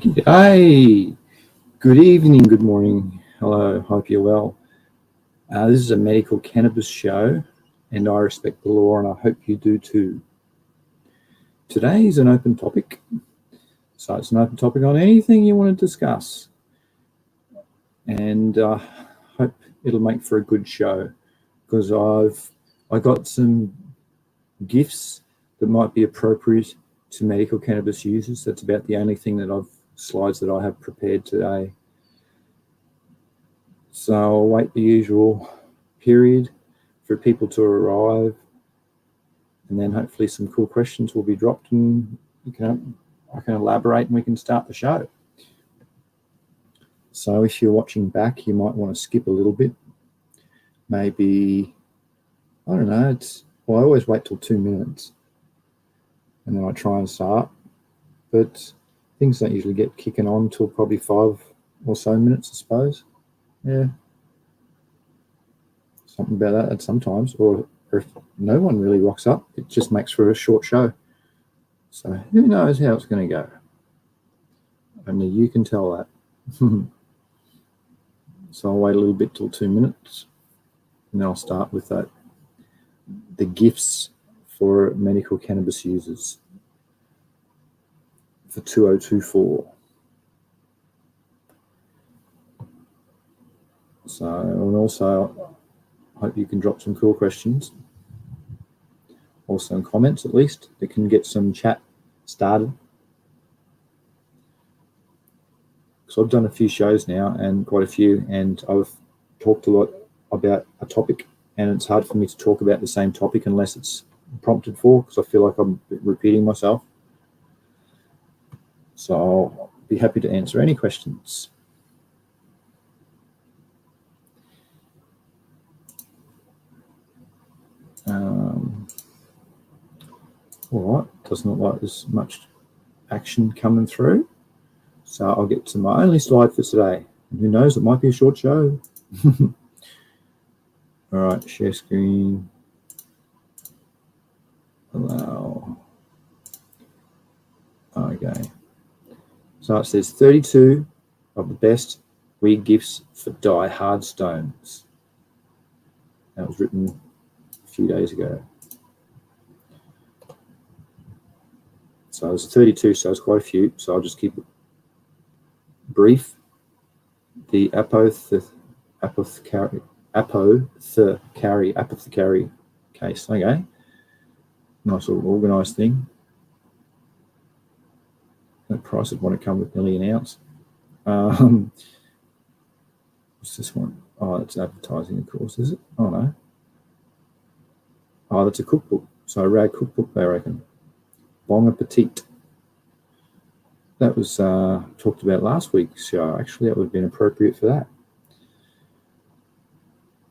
G'day, good evening, good morning, hello, hope you're well. This is a medical cannabis show and I respect the law and I hope you do too. Today is an open topic, so it's an open topic on anything you want to discuss, and I hope it'll make for a good show because I got some gifts that might be appropriate to medical cannabis users. That's about the only thing that slides that I have prepared today. So I'll wait the usual period for people to arrive, and then hopefully some cool questions will be dropped and I can elaborate and we can start the show. So if you're watching back, you might want to skip a little bit. Maybe, I don't know, I always wait till 2 minutes and then I try and start, but things don't usually get kicking on till probably 5 or so minutes, I suppose. Yeah, something about that sometimes, or if no one really rocks up, it just makes for a short show. So who knows how it's going to go? Only you can tell that. So I'll wait a little bit till 2 minutes, and then I'll start with that. The gifts for medical cannabis users for 2024. So, and also, I hope you can drop some cool questions, or some comments at least, that can get some chat started. So I've done a few shows now, and quite a few, and I've talked a lot about a topic, and it's hard for me to talk about the same topic unless it's prompted for, because I feel like I'm repeating myself. So I'll be happy to answer any questions. All right, doesn't look like there's much action coming through. So I'll get to my only slide for today. And who knows, it might be a short show. All right, share screen. Allow. Okay. So it says 32 of the best weed gifts for die-hard stones. That was written a few days ago. So it was 32, so it's quite a few. So I'll just keep it brief. The apothecary case. Okay, nice little organised thing. That price would want to come with nearly an ounce. What's this one? Oh, it's advertising, of course, is it? Oh no. Oh, that's a cookbook. So a rag cookbook, they reckon. Bon appetit. That was talked about last week's show. Actually, that would have been appropriate for that.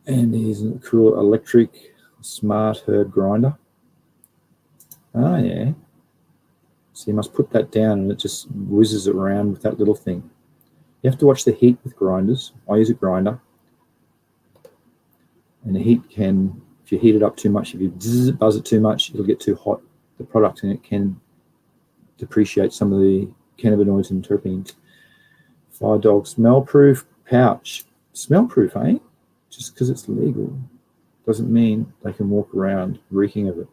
And here's a cool electric smart herb grinder. Oh, yeah. So you must put that down and it just whizzes around with that little thing. You have to watch the heat with grinders. I use a grinder. And the heat can, if you heat it up too much, if you buzz it too much, it'll get too hot, the product, and it can depreciate some of the cannabinoids and terpenes. Fire dog smell-proof pouch. Smell-proof, eh? Just because it's legal doesn't mean they can walk around reeking of it.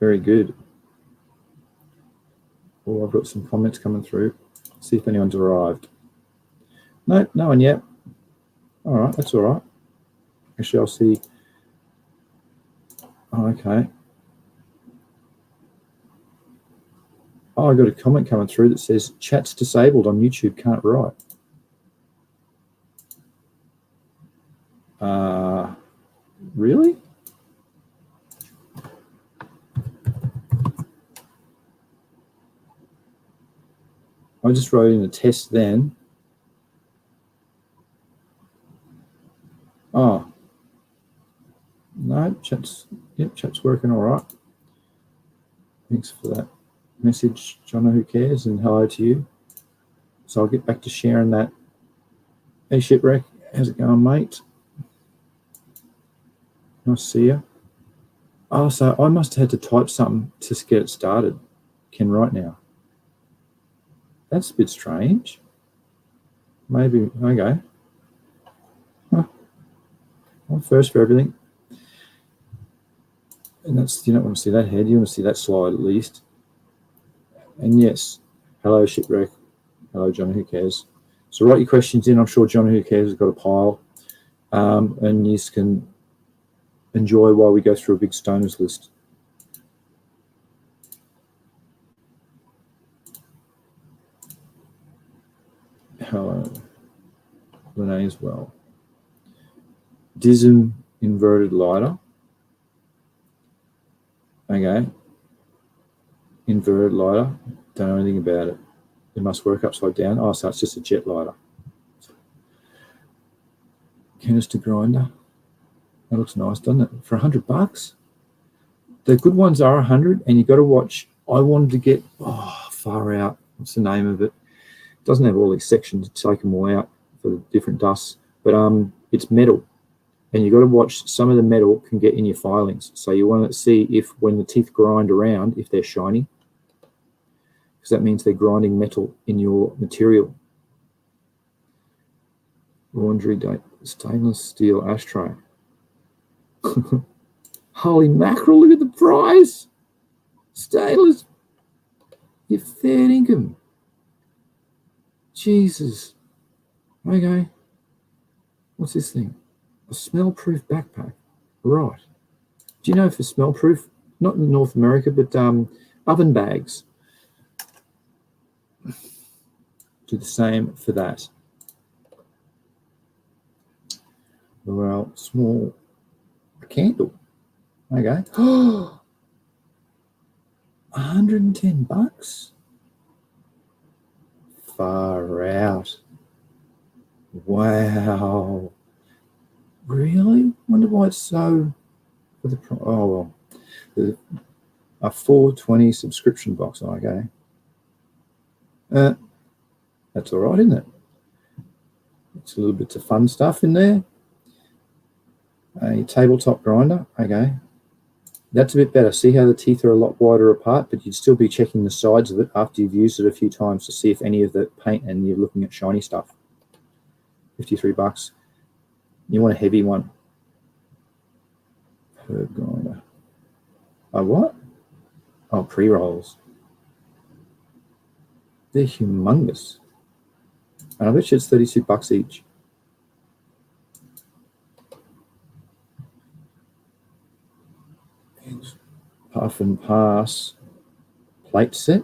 Very good. Oh, I've got some comments coming through. See if anyone's arrived. No, no one yet. All right, that's all right. Actually, I'll see. Oh, okay. Oh, I got a comment coming through that says chat's disabled on YouTube, can't write. Really? I just wrote in a test then. Oh. No, chat's working all right. Thanks for that message, Jono, who cares, and hello to you. So I'll get back to sharing that. Hey, Shipwreck, how's it going, mate? Nice to see you. Oh, so I must have had to type something to get it started. Can write now. That's a bit strange. Maybe, okay. Huh. Well, first for everything. And that's, you don't want to see that head, you want to see that slide at least. And yes, hello Shipwreck, hello John Who Cares. So write your questions in. I'm sure John Who Cares has got a pile. And you can enjoy while we go through a big stoners list. Hello, Renee as well. Dism inverted lighter. Okay. Inverted lighter. Don't know anything about it. It must work upside down. Oh, so it's just a jet lighter. Canister grinder. That looks nice, doesn't it? For $100. The good ones are 100, and you've got to watch. I wanted to get far out. What's the name of it? It doesn't have all these sections to take them all out for the different dusts, but it's metal, and you've got to watch. Some of the metal can get in your filings, so you want to see if when the teeth grind around, if they're shiny, because that means they're grinding metal in your material. Laundry stainless steel ashtray. Holy mackerel, look at the price. Stainless. You're fair income. Jesus. Okay. What's this thing? A smell-proof backpack. Right. Do you know for smell-proof, not in North America, but oven bags do the same for that. Well, small candle. Okay. $110. Far out. Wow. Really? Wonder why it's so. Oh well. A 420 subscription box. Okay. That's all right, isn't it? It's a little bit of fun stuff in there. A tabletop grinder. Okay. That's a bit better. See how the teeth are a lot wider apart, but you'd still be checking the sides of it after you've used it a few times to see if any of the paint, and you're looking at shiny stuff. $53. You want a heavy one. Herb grinder. Oh, what? Oh, pre-rolls. They're humongous. And I bet you it's $32 each. Puff and pass plate set.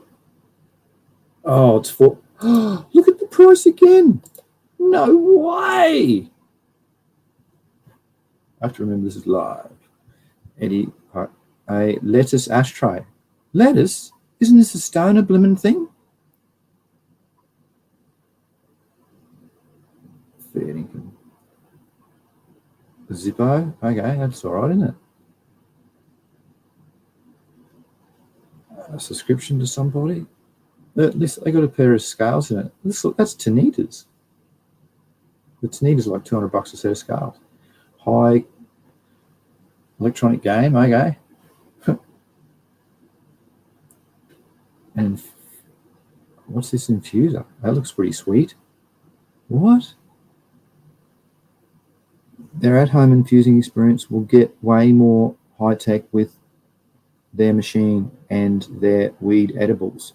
Oh, it's for. Look at the price again. No way. I have to remember this is live. Eddie, a lettuce ashtray. Lettuce? Isn't this a stoner blimmin' thing? Fair income. Zippo. Okay, that's all right, isn't it? A subscription to somebody. At least they got a pair of scales in it. That's Tanita's. The Tanita's like $200 a set of scales. High electronic game. Okay. And what's this infuser? That looks pretty sweet. What? Their at-home infusing experience will get way more high-tech with their machine and their weed edibles.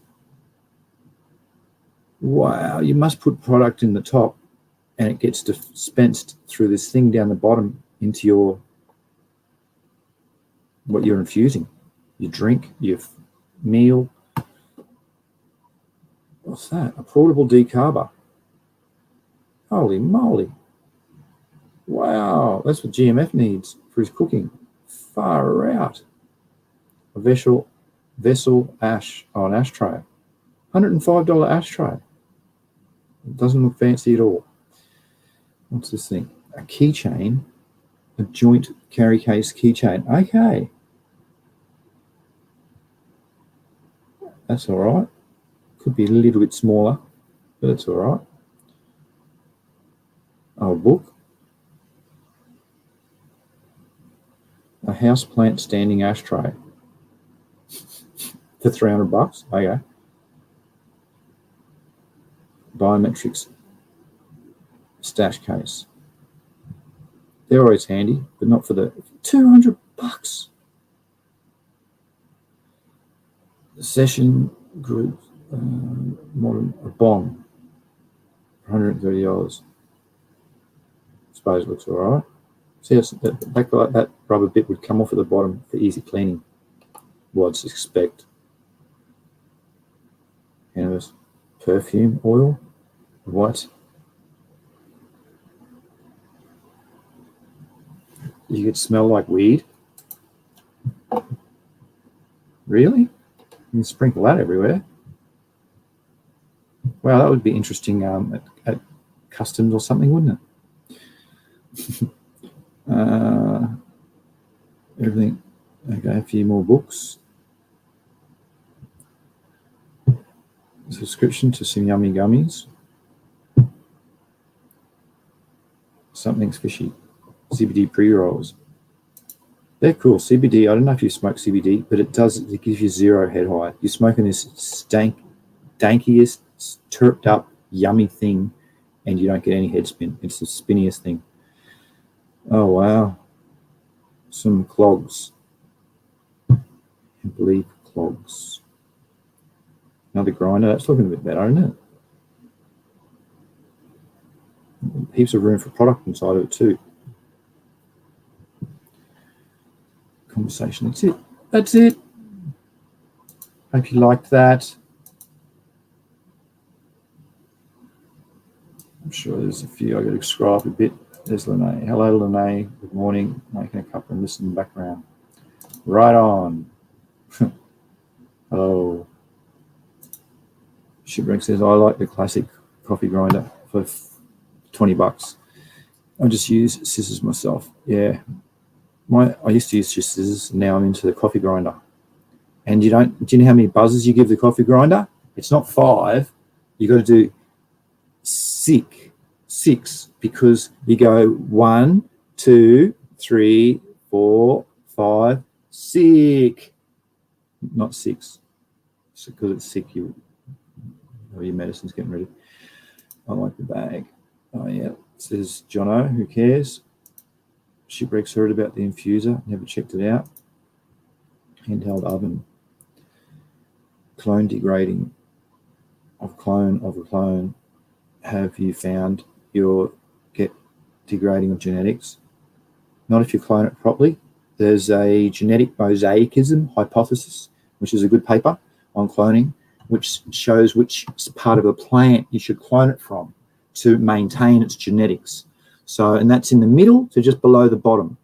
Wow, you must put product in the top and it gets dispensed through this thing down the bottom into your what you're infusing. Your drink, your meal. What's that? A portable decarber. Holy moly. Wow, that's what GMF needs for his cooking. Far out. A vessel ash, an ashtray. $105 ashtray. It doesn't look fancy at all. What's this thing? A keychain, a joint carry case keychain. Okay. That's all right. Could be a little bit smaller, but it's all right. Oh, a book. A houseplant standing ashtray for $300. Okay. Biometrics stash case. They're always handy, but not for the $200. The session group modern a bong, $130. Suppose it looks all right. See, that rubber bit would come off at the bottom for easy cleaning. What I'd expect. Cannabis perfume oil. What? You could smell like weed? Really? You can sprinkle that everywhere. Well, that would be interesting at customs or something, wouldn't it? Everything. Okay, a few more books. Subscription to some yummy gummies. Something's fishy. CBD pre-rolls. They're cool. CBD, I don't know if you smoke CBD, but it gives you zero head high. You're smoking this dankiest, terped up, yummy thing, and you don't get any head spin. It's the spinniest thing. Oh, wow. Some clogs. I believe clogs. Another grinder. That's looking a bit better, isn't it? Heaps of room for product inside of it too. Conversation. That's it. That's it. Hope you liked that. I'm sure there's a few. I got to scroll up a bit. There's Lene. Hello, Lene. Good morning. Making a cup and listening in the background. Right on. Hello. Shipwreck says, I like the classic coffee grinder for $20. I just use scissors myself. Yeah. I used to use just scissors. Now I'm into the coffee grinder. And do you know how many buzzes you give the coffee grinder? It's not 5. You got to do 6 because you go 1, 2, 3, 4, 5, 6. Not 6. So because it's sick, your medicine's getting ready. I like the bag. Oh yeah, it says Jono. Who cares? Shipwrecks heard about the infuser. Never checked it out. Handheld oven. Clone degrading. Of a clone. Have you found your get degrading of genetics? Not if you clone it properly. There's a genetic mosaicism hypothesis, which is a good paper on cloning, which shows which part of the plant you should clone it from to maintain its genetics. So, and that's in the middle to just below the bottom.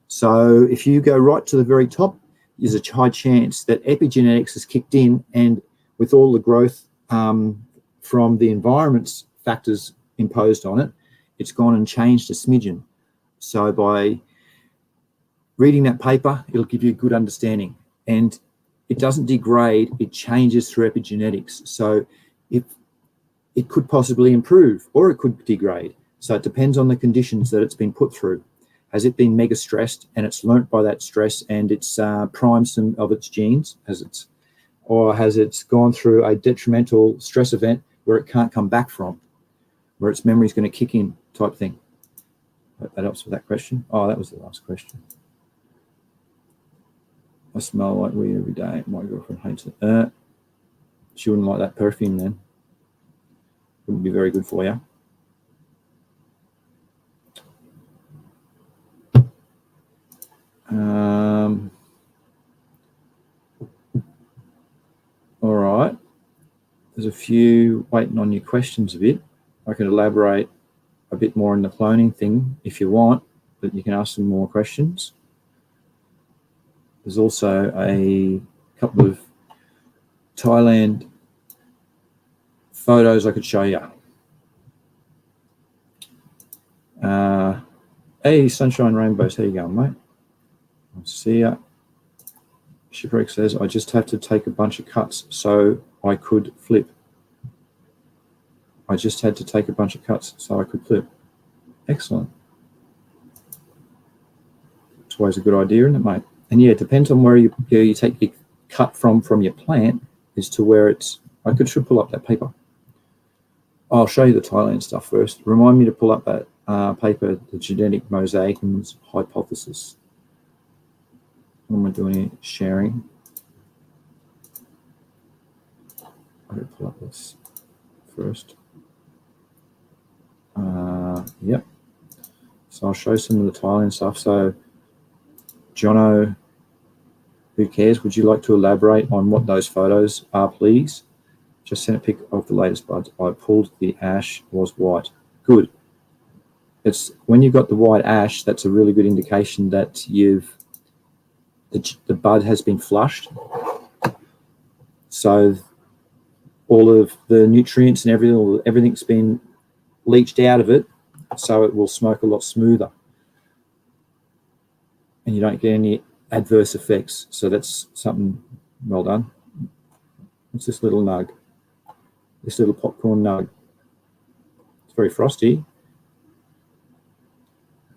So if you go right to the very top, there's a high chance that epigenetics has kicked in, and with all the growth from the environment's factors imposed on it, it's gone and changed a smidgen. So by reading that paper, it'll give you a good understanding. And it doesn't degrade, it changes through epigenetics. So it could possibly improve or it could degrade. So it depends on the conditions that it's been put through. Has it been mega stressed and it's learnt by that stress and it's primed some of its genes, or has it gone through a detrimental stress event where it can't come back from, where its memory is going to kick in type thing? Hope that helps with that question. Oh, that was the last question. I smell like weed every day. My girlfriend hates it. She wouldn't like that perfume then. Wouldn't be very good for you. All right. There's a few waiting on your questions a bit. I could elaborate a bit more on the cloning thing if you want, but you can ask some more questions. There's also a couple of Thailand photos I could show you. Hey, Sunshine Rainbows, how you going, mate? I'll see ya. Shipwreck says, I just have to take a bunch of cuts so I could flip. I just had to take a bunch of cuts so I could flip. Excellent. It's always a good idea, isn't it, mate? And yeah, it depends on where you take your cut from your plant as to where it's. I should pull up that paper. I'll show you the Thailand stuff first. Remind me to pull up that paper, the genetic mosaic hypothesis. What am I doing here? Sharing. I'm going to pull up this first. Yep. So I'll show some of the Thailand stuff. So, Jono, who cares? Would you like to elaborate on what those photos are, please? Just sent a pic of the latest buds. I pulled the ash was white. Good. It's when you've got the white ash, that's a really good indication that the bud has been flushed. So all of the nutrients and everything's been leached out of it, so it will smoke a lot smoother. And you don't get any adverse effects. So that's something well done. What's this little nug? This little popcorn nug. It's very frosty.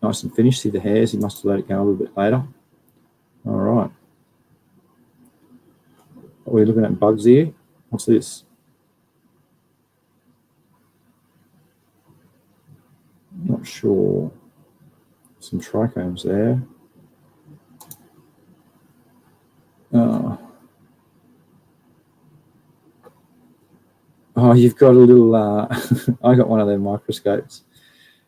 Nice and finished. See the hairs? He must have let it go a little bit later. All right. Are we looking at bugs here? What's this? Not sure. Some trichomes there. Oh, you've got a little, I got one of their microscopes,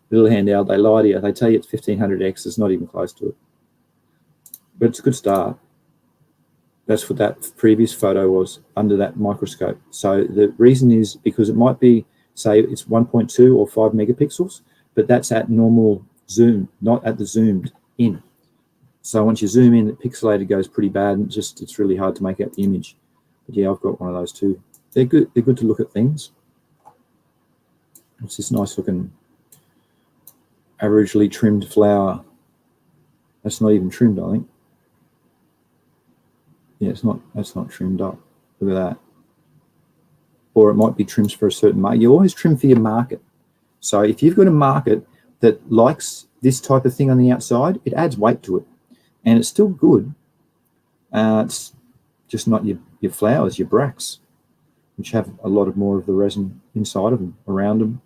little handout. They lie to you. They tell you it's 1500x. It's not even close to it. But it's a good start. That's what that previous photo was under that microscope. So the reason is because it might be, say, it's 1.2 or 5 megapixels, but that's at normal zoom, not at the zoomed in. So once you zoom in, the pixelated goes pretty bad, and it's really hard to make out the image. But yeah, I've got one of those too. They're good. They're good to look at things. It's this nice looking, averagely trimmed flower. That's not even trimmed, I think. Yeah, it's not. That's not trimmed up. Look at that. Or it might be trimmed for a certain market. You always trim for your market. So if you've got a market that likes this type of thing on the outside, it adds weight to it, and it's still good. It's just not your flowers, your bracts, which have a lot more of the resin inside of them, around them.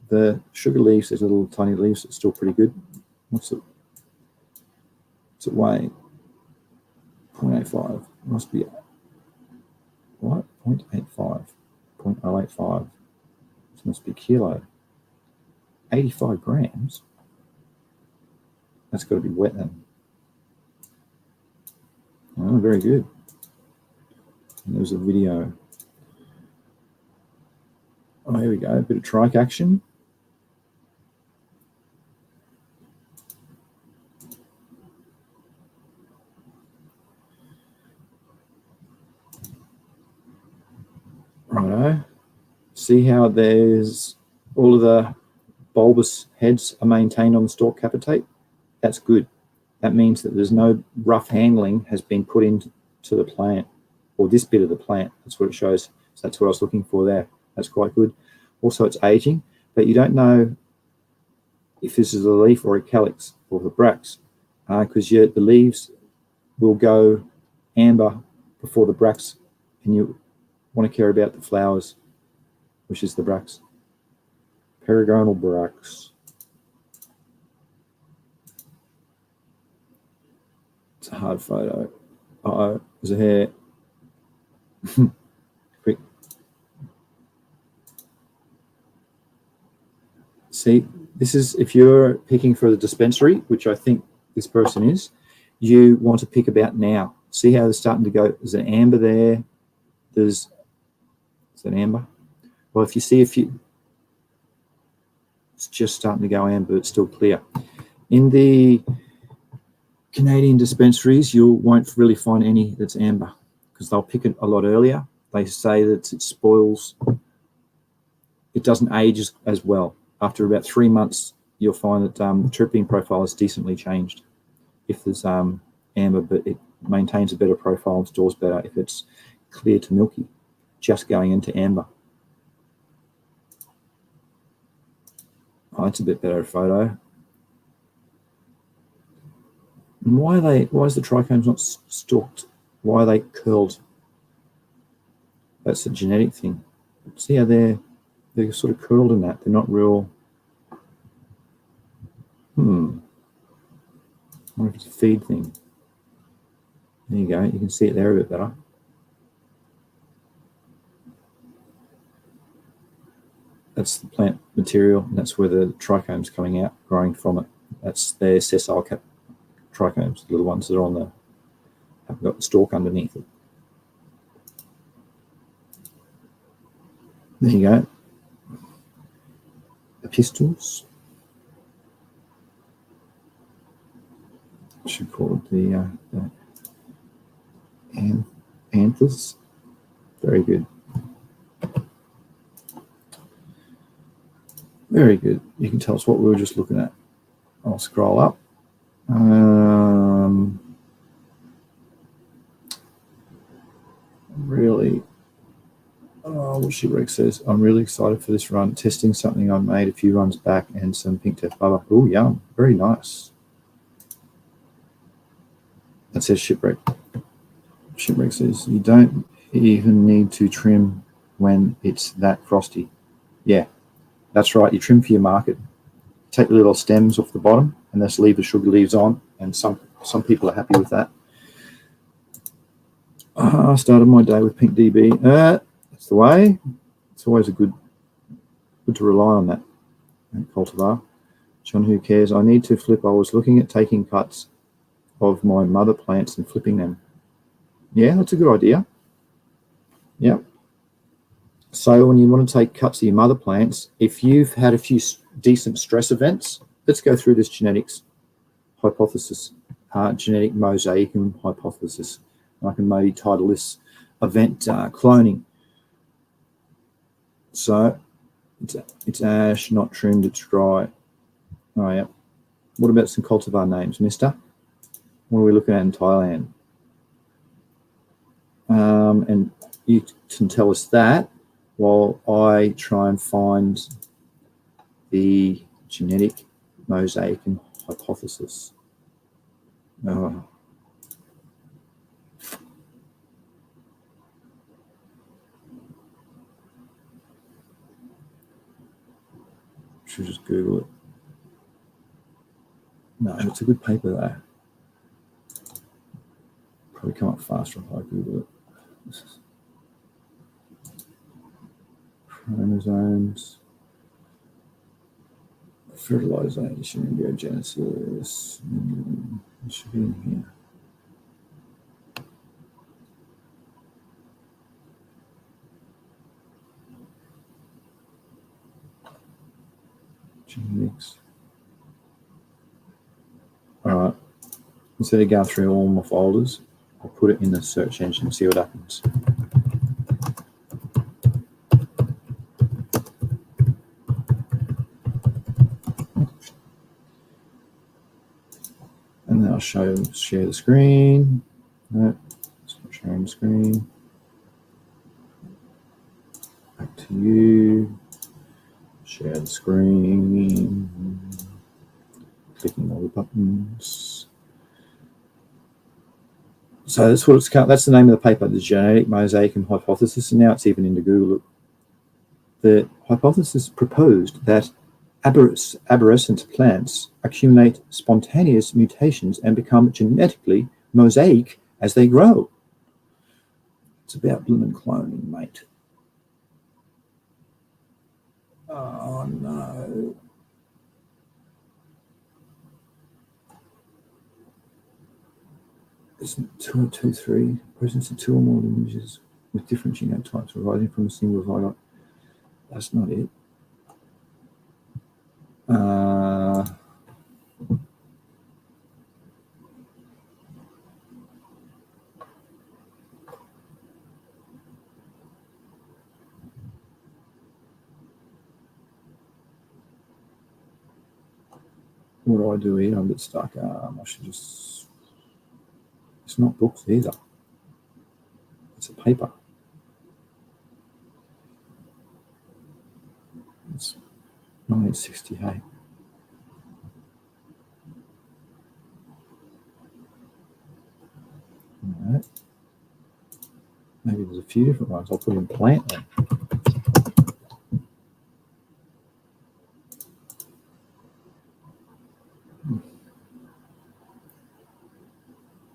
The sugar leaves, there's little tiny leaves, it's still pretty good. What's it weigh? 0.85. Must be, what? 0.85. 0.085. This must be kilo. 85 grams? That's got to be wet then. Oh, very good. And there's a video. Oh, here we go. A bit of trike action. Righto. See how there's all of the bulbous heads are maintained on the stalk capitate? That's good. That means that there's no rough handling has been put into the plant, or this bit of the plant. That's what it shows. So that's what I was looking for there. That's quite good. Also, it's aging, but you don't know if this is a leaf or a calyx or the bracts, because the leaves will go amber before the bracts, and you want to care about the flowers, which is the bracts. Perigonal bracts. It's a hard photo. Uh-oh, there's a hair. Quick. See, this is, if you're picking for the dispensary, which I think this person is, you want to pick about now. See how they're starting to go. There's an amber there. Is that amber? Well, if you see a few, it's just starting to go amber, it's still clear. In the Canadian dispensaries, you won't really find any that's amber because they'll pick it a lot earlier. They say that it spoils, it doesn't age as well. After about 3 months, you'll find that the terpene profile is decently changed if there's amber, but it maintains a better profile and stores better if it's clear to milky, just going into amber. Oh, that's a bit better photo. And why is the trichomes not stalked? Why are they curled? That's a genetic thing. See how they're sort of curled in that. They're not real. I wonder if it's a feed thing. There you go. You can see it there a bit better. That's the plant material, and that's where the trichome's coming out, growing from it. That's their sessile cap trichomes, the little ones that are on the, haven't got the stalk underneath it. There you go. Epistles. I should call it the anthers. Very good. Very good. You can tell us what we were just looking at. I'll scroll up. Really, what Shipwreck says, I'm really excited for this run. Testing something I made a few runs back and some pink tef butter. Oh, yum. Very nice. That says Shipwreck. Shipwreck says, you don't even need to trim when it's that frosty. Yeah, that's right. You trim for your market. Take the little stems off the bottom and just leave the sugar leaves on, and some people are happy with that. I started my day with pink DB. That's the way. It's always good to rely on that cultivar. John, who cares? I need to flip. I was looking at taking cuts of my mother plants and flipping them. Yeah, that's a good idea. Yeah. So when you want to take cuts of your mother plants, if you've had a few decent stress events, let's go through this genetics hypothesis, genetic mosaicism hypothesis. I can maybe title this event cloning. So it's ash, not trimmed, it's dry. Oh, yeah. What about some cultivar names, mister? What are we looking at in Thailand? And you can tell us that while I try and find the genetic mosaic and hypothesis. Oh. Should just Google it. No, it's a good paper there. Probably come up faster if I Google it. Chromosomes, fertilization, embryogenesis. It should be in here. Genetics. All right. Instead of going through all my folders, I'll put it in the search engine and see what happens. And then I'll share the screen. No, it's not sharing the screen. Back to you. Share the screen. Clicking all the buttons. So that's what it's called. That's the name of the paper, the genetic mosaic and hypothesis, and now it's even into Google. The hypothesis proposed that arborescent plants accumulate spontaneous mutations and become genetically mosaic as they grow. It's about blooming cloning, mate. Oh no. Isn't 2023 presence of two or more lineages with different genotypes arising from a single zygote? That's not it. What do I do here? I'm a bit stuck. I should just. It's not books either. It's a paper. It's 1968. Right. Maybe there's a few different ones. I'll put in plant then.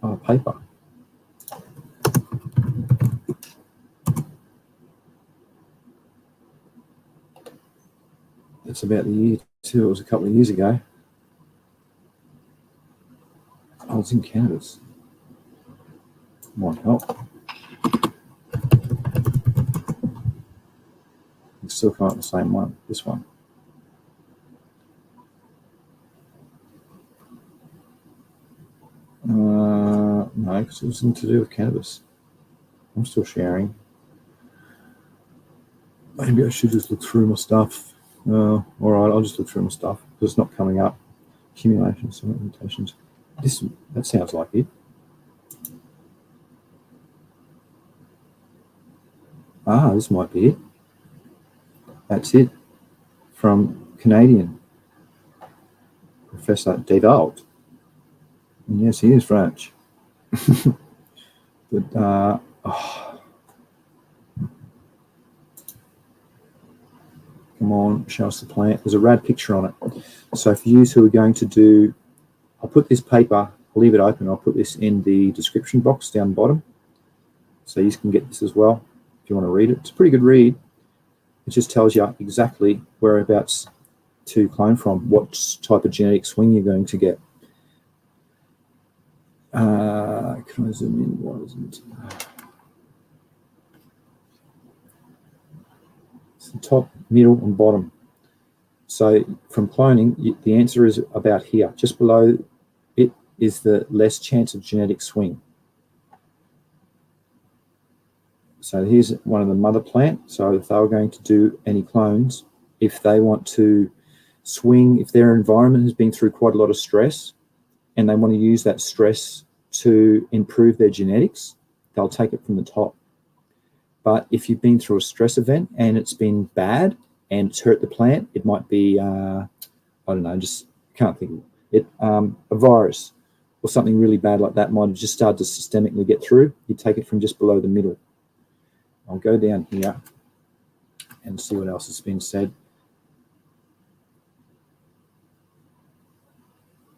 Oh, paper. That's about the year too. It was a couple of years ago. I was in cannabis. Might help. You still come up with the same one. This one. No, because it wasn't to do with cannabis. I'm still sharing. Maybe I should just look through my stuff. All right, I'll just look through my stuff because it's not coming up. Accumulation, supplementations. That sounds like it. Ah, this might be it. That's it. From Canadian Professor Devalt. And yes, he is French. But come on, show us the plant. There's a rad picture on it. So for you who are going to do, I'll put this paper, I'll leave it open. I'll put this in the description box down the bottom, so you can get this as well if you want to read it. It's a pretty good read. It just tells you exactly whereabouts to clone from, what type of genetic swing you're going to get. Can I zoom in? Why isn't it? It's the top, middle, and bottom. So from cloning, the answer is about here. Just below it is the less chance of genetic swing. So here's one of the mother plant. So if they were going to do any clones, if they want to swing, if their environment has been through quite a lot of stress and they want to use that stress to improve their genetics, they'll take it from the top. But if you've been through a stress event and it's been bad and it's hurt the plant, it might be, I don't know, just can't think of it, a virus or something really bad like that might have just started to systemically get through. You take it from just below the middle. I'll go down here and see what else has been said.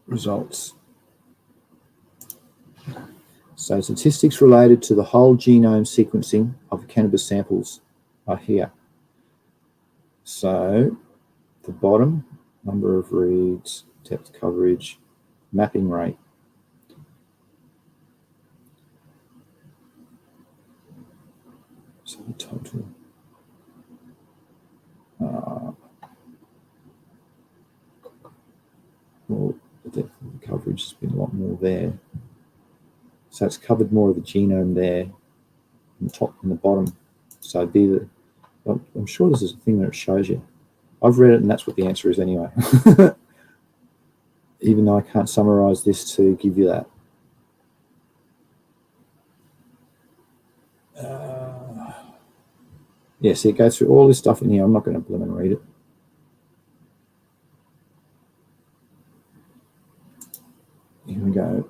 Results. So statistics related to the whole genome sequencing of cannabis samples are here. So the bottom, number of reads, depth coverage, mapping rate. So the total. Well, the depth of the coverage has been a lot more there. So it's covered more of the genome there, in the top and the bottom. So it'd be the, I'm sure this is a thing that it shows you. I've read it and that's what the answer is anyway. Even though I can't summarize this to give you that. Yeah, see, it goes through all this stuff in here. I'm not going to bloom and read it. Here we go.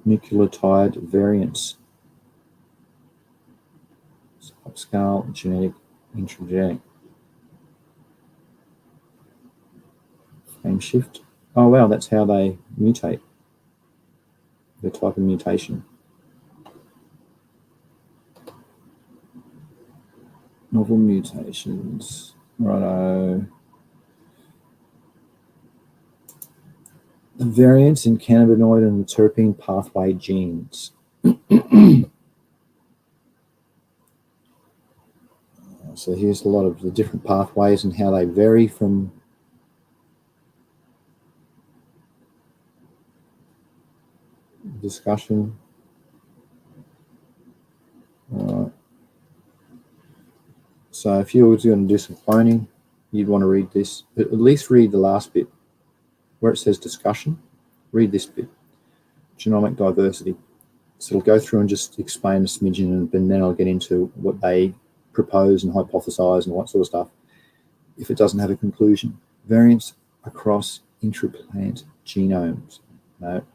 Nucleotide variants. Upscale, genetic, intragenic. Frame shift. Oh, wow, that's how they mutate. The type of mutation. Novel mutations. Righto. The variants in cannabinoid and the terpene pathway genes. So here's a lot of the different pathways and how they vary from discussion. So if you were going to do some cloning, you'd want to read this, but at least read the last bit where it says discussion. Read this bit, genomic diversity. So it'll go through and just explain a smidgen, and then I'll get into what they propose and hypothesize and what sort of stuff. If it doesn't have a conclusion, variants across intraplant genomes. No.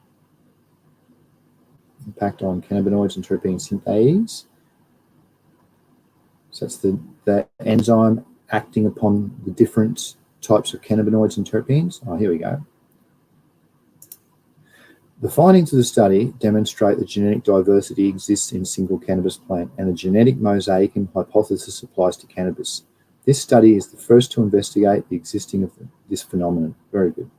impact on cannabinoids and terpene synthase. So that's the enzyme acting upon the different types of cannabinoids and terpenes. Oh, here we go. The findings of the study demonstrate that genetic diversity exists in a single cannabis plant, and the genetic mosaicism hypothesis applies to cannabis. This study is the first to investigate the existing of this phenomenon. Very good.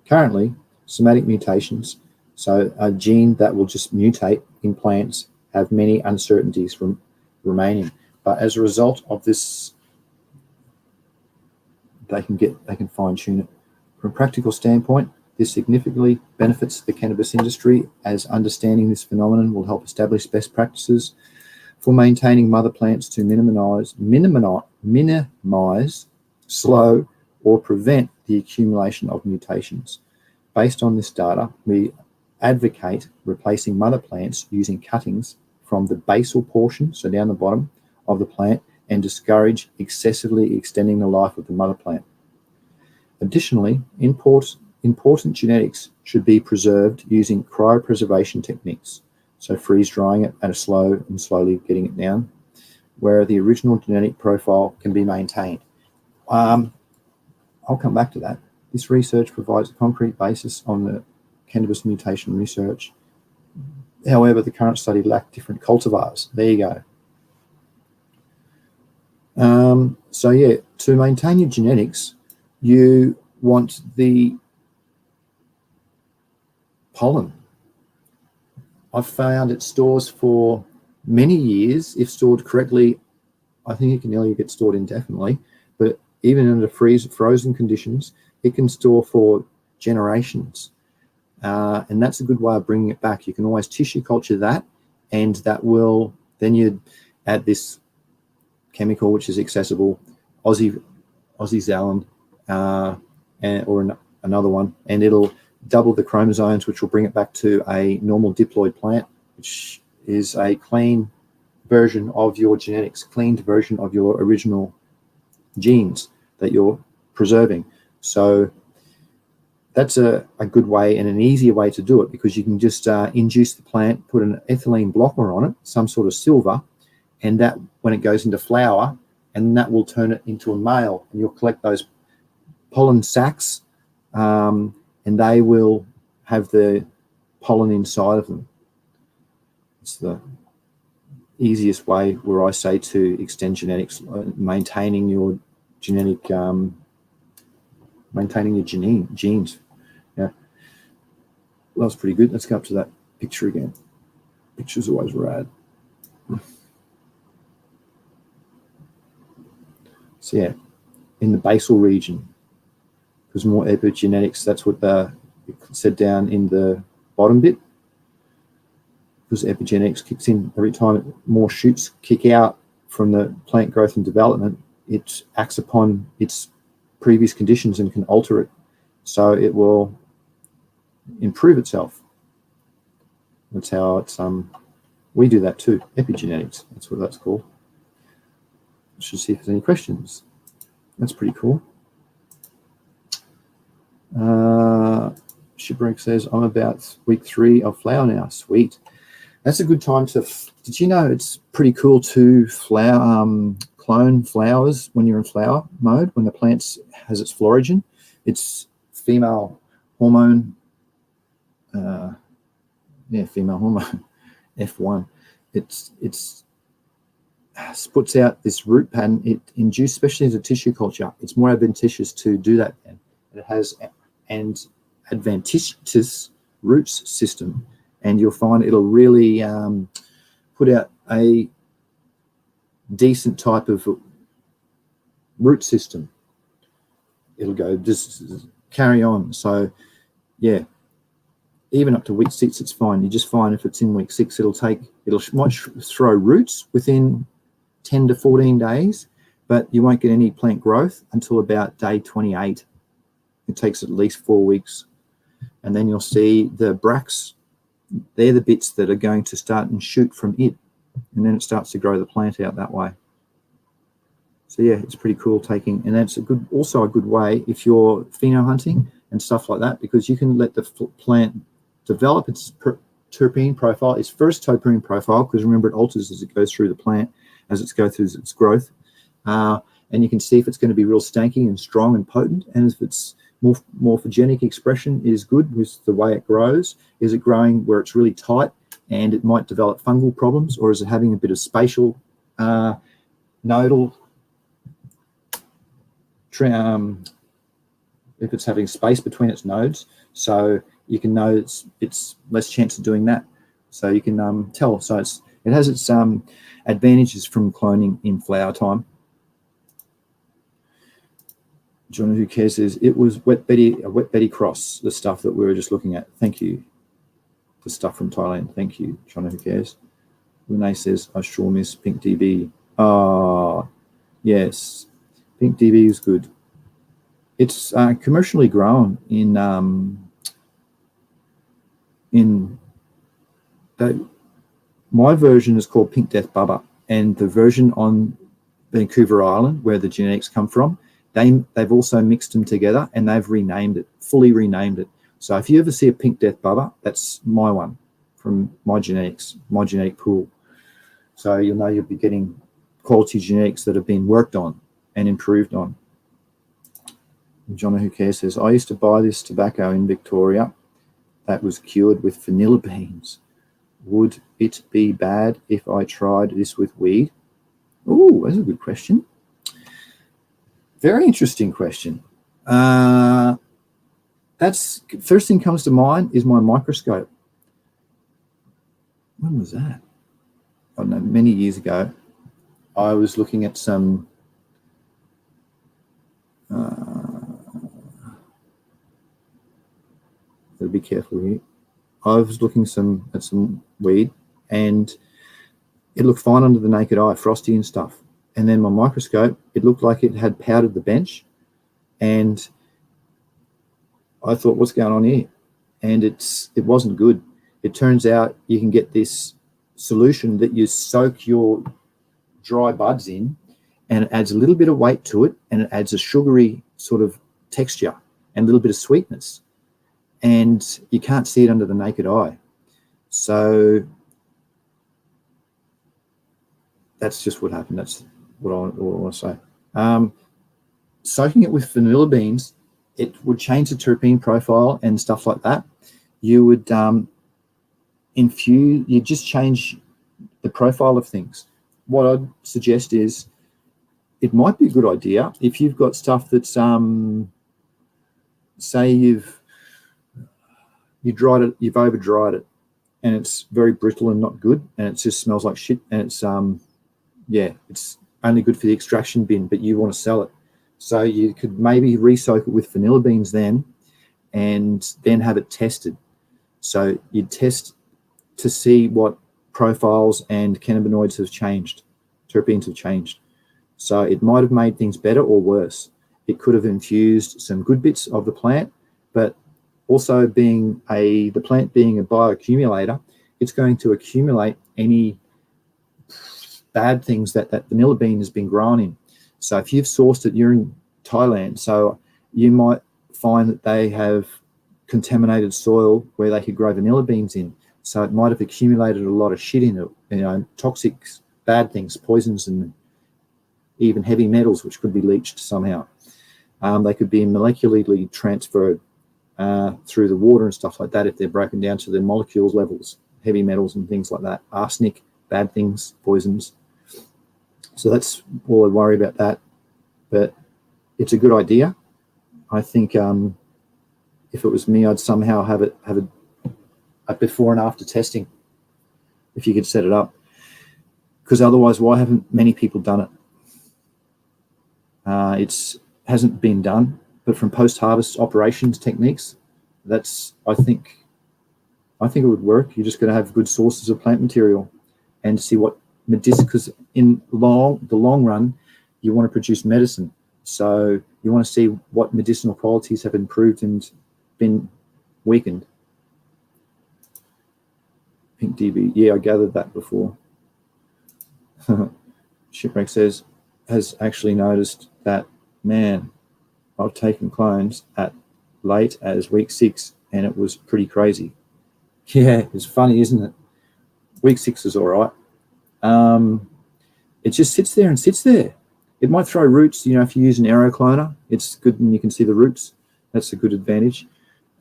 Currently, somatic mutations, so a gene that will just mutate in plants, have many uncertainties from remaining. But as a result of this, they can fine-tune it. From a practical standpoint, this significantly benefits the cannabis industry, as understanding this phenomenon will help establish best practices for maintaining mother plants to minimize, slow, or prevent the accumulation of mutations. Based on this data, we advocate replacing mother plants using cuttings from the basal portion, so down the bottom of the plant, and discourage excessively extending the life of the mother plant. Additionally, important genetics should be preserved using cryopreservation techniques, so freeze drying it at a slow and slowly getting it down, where the original genetic profile can be maintained. I'll come back to that. This research provides a concrete basis on the cannabis mutation research. However, the current study lacked different cultivars. There you go. So yeah, to maintain your genetics, you want the pollen. I've found it stores for many years. If stored correctly, I think it can nearly get stored indefinitely, but even under frozen conditions, it can store for generations. And that's a good way of bringing it back. You can always tissue culture that, and that will, then you'd add this chemical, which is accessible, AussyCC, or another one, and it'll double the chromosomes, which will bring it back to a normal diploid plant, which is a clean version of your genetics, cleaned version of your original genes that you're preserving. So that's a good way and an easier way to do it, because you can just induce the plant, put an ethylene blocker on it, some sort of silver, and that, when it goes into flower, and that will turn it into a male, and you'll collect those pollen sacs, and they will have the pollen inside of them. It's the easiest way, where I say, to extend genetics, maintaining your genetic, maintaining your genes. Yeah, well, that's pretty good. Let's go up to that picture again. Picture's always rad. So yeah, in the basal region, because more epigenetics, that's what it said down in the bottom bit, because epigenetics kicks in every time more shoots kick out from the plant growth and development. It acts upon its previous conditions and can alter it, so it will improve itself. That's how it's we do that too, epigenetics, that's what that's called. Should see if there's any questions. That's pretty cool. Shipwreck says, I'm about week 3 of flower now. Sweet. That's a good time to, did you know it's pretty cool to clone flowers when you're in flower mode, when the plant has its florigen? It's female hormone, female hormone, F1. It's puts out this root pattern. It induced, especially as a tissue culture, it's more advantageous to do that then. It has an adventitious roots system, and you'll find it'll really put out a decent type of root system. It'll go just carry on. So yeah, even up to week 6, it's fine. You just find if it's in week 6, it might throw roots within 10 to 14 days, but you won't get any plant growth until about day 28. It takes at least 4 weeks. And then you'll see the bracts, they're the bits that are going to start and shoot from it. And then it starts to grow the plant out that way. So yeah, it's pretty cool taking, and that's also a good way if you're pheno hunting and stuff like that, because you can let the plant develop its terpene profile, its first terpene profile, because remember it alters as it goes through the plant, as it goes through its growth. And you can see if it's going to be real stanky and strong and potent, and if its morphogenic expression is good with the way it grows. Is it growing where it's really tight and it might develop fungal problems, or is it having a bit of spatial nodal, if it's having space between its nodes, so you can know it's less chance of doing that. So you can tell. So it has its advantages from cloning in flower time. John, who cares, says it was a Wet Betty cross, the stuff that we were just looking at. Thank you. The stuff from Thailand. Thank you, John, who cares. Renee says, I sure miss Pink DB. Ah, yes. Pink DB is good. It's commercially grown in my version is called Pink Death Bubba, and the version on Vancouver Island, where the genetics come from, they've also mixed them together and they've renamed it, fully renamed it. So if you ever see a Pink Death Bubba, that's my one from my genetics, my genetic pool. So you'll know you'll be getting quality genetics that have been worked on and improved on. John, who cares, says, I used to buy this tobacco in Victoria that was cured with vanilla beans. Would it be bad if I tried this with weed? Oh, that's a good question. Very interesting question. That's first thing comes to mind is my microscope. When was that? I don't know, many years ago. I was looking at some gotta be careful here. I was looking at some weed, and it looked fine under the naked eye, frosty and stuff. And then my microscope, it looked like it had powdered the bench, and I thought, what's going on here? And it wasn't good. It turns out you can get this solution that you soak your dry buds in, and it adds a little bit of weight to it, and it adds a sugary sort of texture and a little bit of sweetness, and you can't see it under the naked eye. So that's just what happened. That's what I want to say. Soaking it with vanilla beans, it would change the terpene profile and stuff like that. You would you just change the profile of things. What I'd suggest is it might be a good idea if you've got stuff that's say you've over dried it and it's very brittle and not good, and it just smells like shit, and it's it's only good for the extraction bin, but you want to sell it. So you could maybe re-soak it with vanilla beans then, and then have it tested. So you'd test to see what profiles and cannabinoids have changed, terpenes have changed. So it might have made things better or worse. It could have infused some good bits of the plant, but also the plant being a bioaccumulator, it's going to accumulate any bad things that vanilla bean has been grown in. So if you've sourced it, you're in Thailand, so you might find that they have contaminated soil where they could grow vanilla beans in. So it might have accumulated a lot of shit in it, toxic, bad things, poisons, and even heavy metals, which could be leached somehow. They could be molecularly transferred through the water and stuff like that if they're broken down to the molecules levels, heavy metals and things like that, arsenic, bad things, poisons. So that's all I worry about that. But it's a good idea. I think if it was me, I'd somehow have a before and after testing, if you could set it up. Because otherwise, why haven't many people done it? It hasn't been done, but from post-harvest operations techniques, I think it would work. You're just going to have good sources of plant material and see what because in the long run, you want to produce medicine. So you want to see what medicinal qualities have improved and been weakened. Pink DB, yeah, I gathered that before. Shipwreck says, has actually noticed that, man, I've taken clones at late as week 6 and it was pretty crazy. Yeah, it's funny, isn't it? Week 6 is all right. It just sits there and sits there. It might throw roots, you know, if you use an aero cloner, it's good and you can see the roots. That's a good advantage.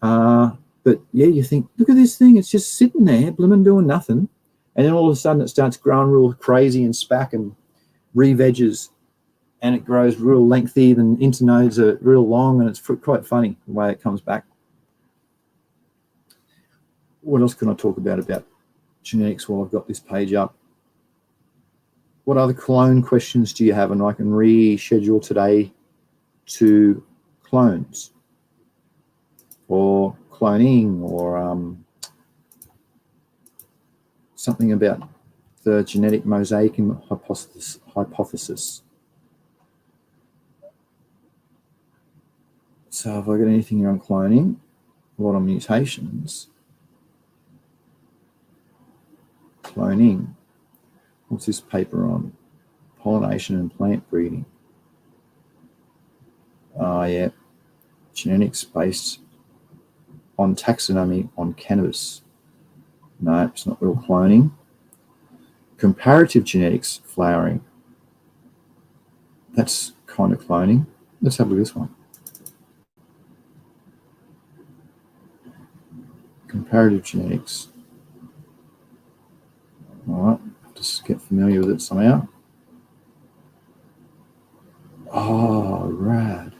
But yeah, you think, look at this thing, it's just sitting there, blooming doing nothing. And then all of a sudden it starts growing real crazy and spack and re-veges, and it grows real lengthy, and internodes are real long, and it's quite funny the way it comes back. What else can I talk about genetics while I've got this page up? What other clone questions do you have? And I can reschedule today to clones or cloning, or something about the genetic mosaic hypothesis. So have I got anything here on cloning? A lot of mutations. Cloning. What's this paper on? Pollination and plant breeding. Yeah. Genetics based on taxonomy on cannabis. No, it's not real cloning. Comparative genetics flowering. That's kind of cloning. Let's have a look at this one. Comparative genetics. All right, just get familiar with it somehow. Oh, rad.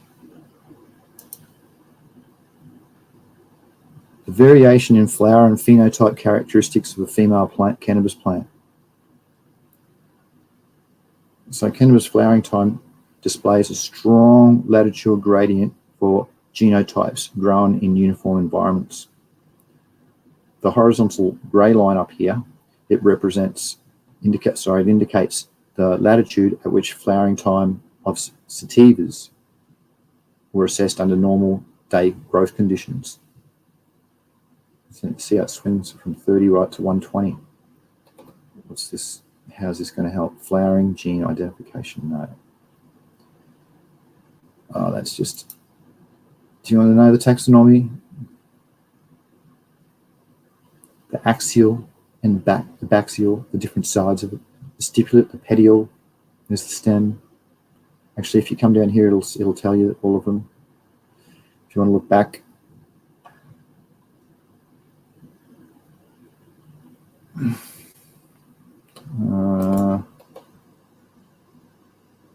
The variation in flower and phenotype characteristics of a female plant, cannabis plant. So cannabis flowering time displays a strong latitude gradient for genotypes grown in uniform environments. The horizontal grey line up here, it indicates the latitude at which flowering time of sativas were assessed under normal day growth conditions. So see how it swings from 30 right to 120. What's this? How's this going to help? Flowering gene identification? No. Oh, that's just. Do you want to know the taxonomy? The axial and the baxial, the different sides of it. The stipulate, the petiole, there's the stem. Actually, if you come down here, it'll tell you all of them. If you want to look back.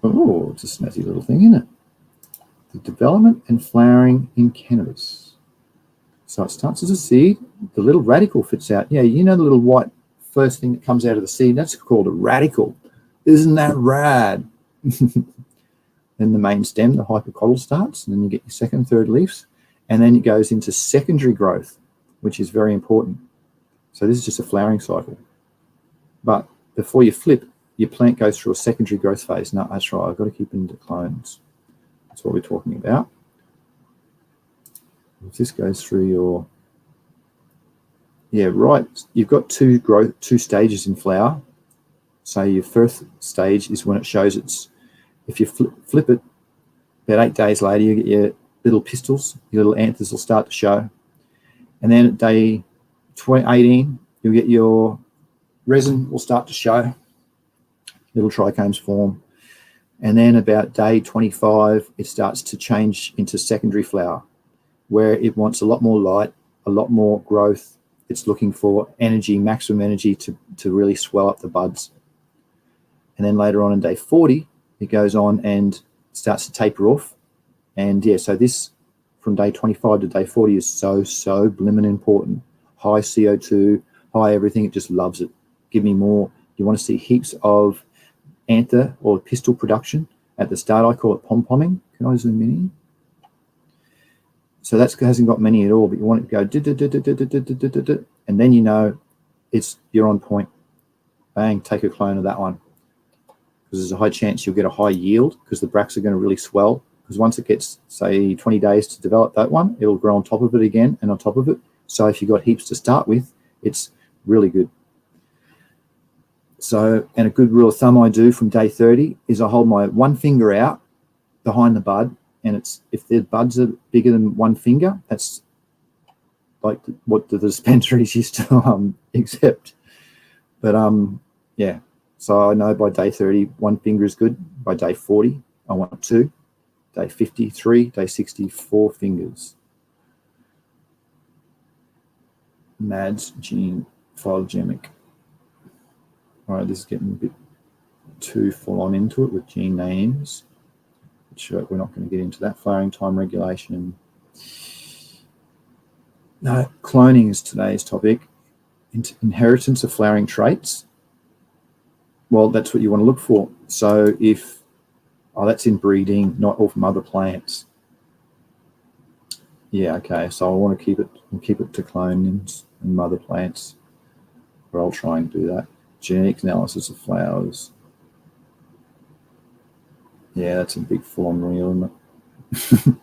Oh, it's a snazzy little thing, isn't it? The development and flowering in cannabis. So it starts as a seed. The little radicle fits out. Yeah, you know the little white first thing that comes out of the seed? That's called a radicle. Isn't that rad? Then the main stem, the hypocotyl, starts, and then you get your second, third leaves, and then it goes into secondary growth, which is very important. So this is just a flowering cycle. But before you flip, your plant goes through a secondary growth phase. No, that's right. I've got to keep into clones. That's what we're talking about. If this goes through your, yeah, right. You've got two stages in flower. So your first stage is when it shows its. If you flip it, about 8 days later, you get your little pistils, your little anthers will start to show. And then at day 18, you'll get your resin will start to show. Little trichomes form. And then about day 25, it starts to change into secondary flower, where it wants a lot more light, a lot more growth. It's looking for energy, maximum energy to really swell up the buds. And then later on in day 40, it goes on and starts to taper off. And yeah, so this from day 25 to day 40 is so blimmin' important. High CO2, high everything, it just loves it. Give me more. You want to see heaps of anther or pistil production. At the start, I call it pom-pomming. Can I zoom in? So that hasn't got many at all, but you want it to go, and then you know you're on point. Bang, take a clone of that one. Because there's a high chance you'll get a high yield because the bracts are going to really swell. Because once it gets, say, 20 days to develop that one, it'll grow on top of it again and on top of it. So if you've got heaps to start with, it's really good. So, and a good rule of thumb I do from day 30 is I hold my one finger out behind the bud, and if the buds are bigger than one finger, that's like what the dispensaries used to accept. But yeah, so I know by day 30, 1 finger is good. By day 40, I want 2. Day 53, day 60, 4 fingers. MADS gene phylogenic. All right, this is getting a bit too full on into it with gene names, which we're not going to get into that. Flowering time regulation. No, cloning is today's topic. Inheritance of flowering traits. Well, that's what you want to look for. So if, that's in breeding, not all from other plants. Yeah, okay. So I want to keep it to cloning and mother plants, but I'll try and do that. Genetic analysis of flowers. Yeah, that's a big full-on reel, isn't it?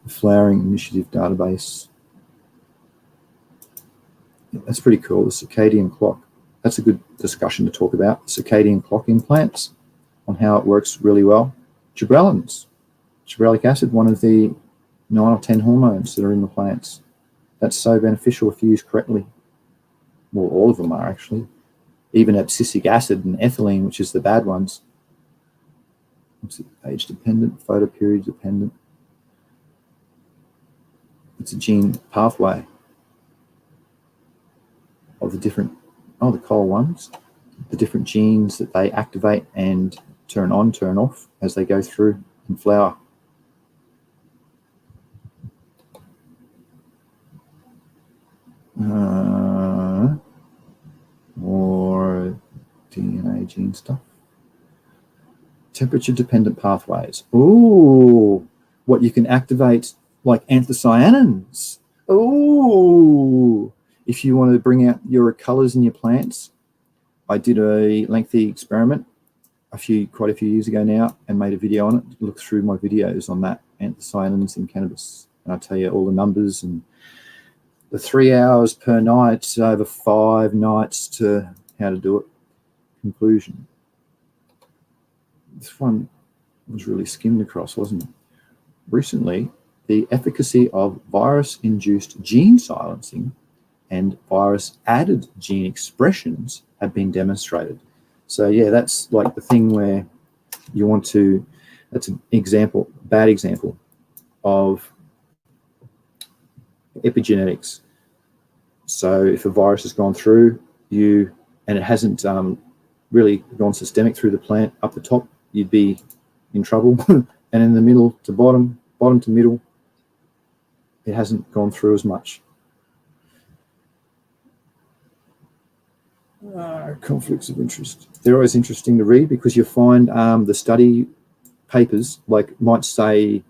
The Flowering Initiative database. That's pretty cool. The circadian clock. That's a good discussion to talk about. Circadian clock in plants, on how it works really well. Gibberellins. Gibberellic acid, one of the 9 or 10 hormones that are in the plants. That's so beneficial if used correctly. Well, all of them are actually. Even abscisic acid and ethylene, which is the bad ones. What's it? Age dependent, photoperiod dependent. It's a gene pathway of the different, the coal ones, the different genes that they activate and turn on, turn off as they go through and flower. More DNA gene stuff. Temperature dependent pathways. Ooh, what you can activate, like anthocyanins. Ooh, if you want to bring out your colors in your plants. I did a lengthy experiment quite a few years ago now and made a video on it. Look through my videos on that, anthocyanins in cannabis. And I'll tell you all the numbers and the 3 hours per night over 5 nights to how to do it. Conclusion. This one was really skimmed across, wasn't it? Recently, the efficacy of virus-induced gene silencing and virus-added gene expressions have been demonstrated. So yeah, that's like the thing where you want to, that's an example, bad example of epigenetics. So if a virus has gone through you and it hasn't really gone systemic through the plant up the top, you'd be in trouble. And in the middle to bottom, bottom to middle, it hasn't gone through as much. Conflicts of interest. They're always interesting to read because you find the study papers might say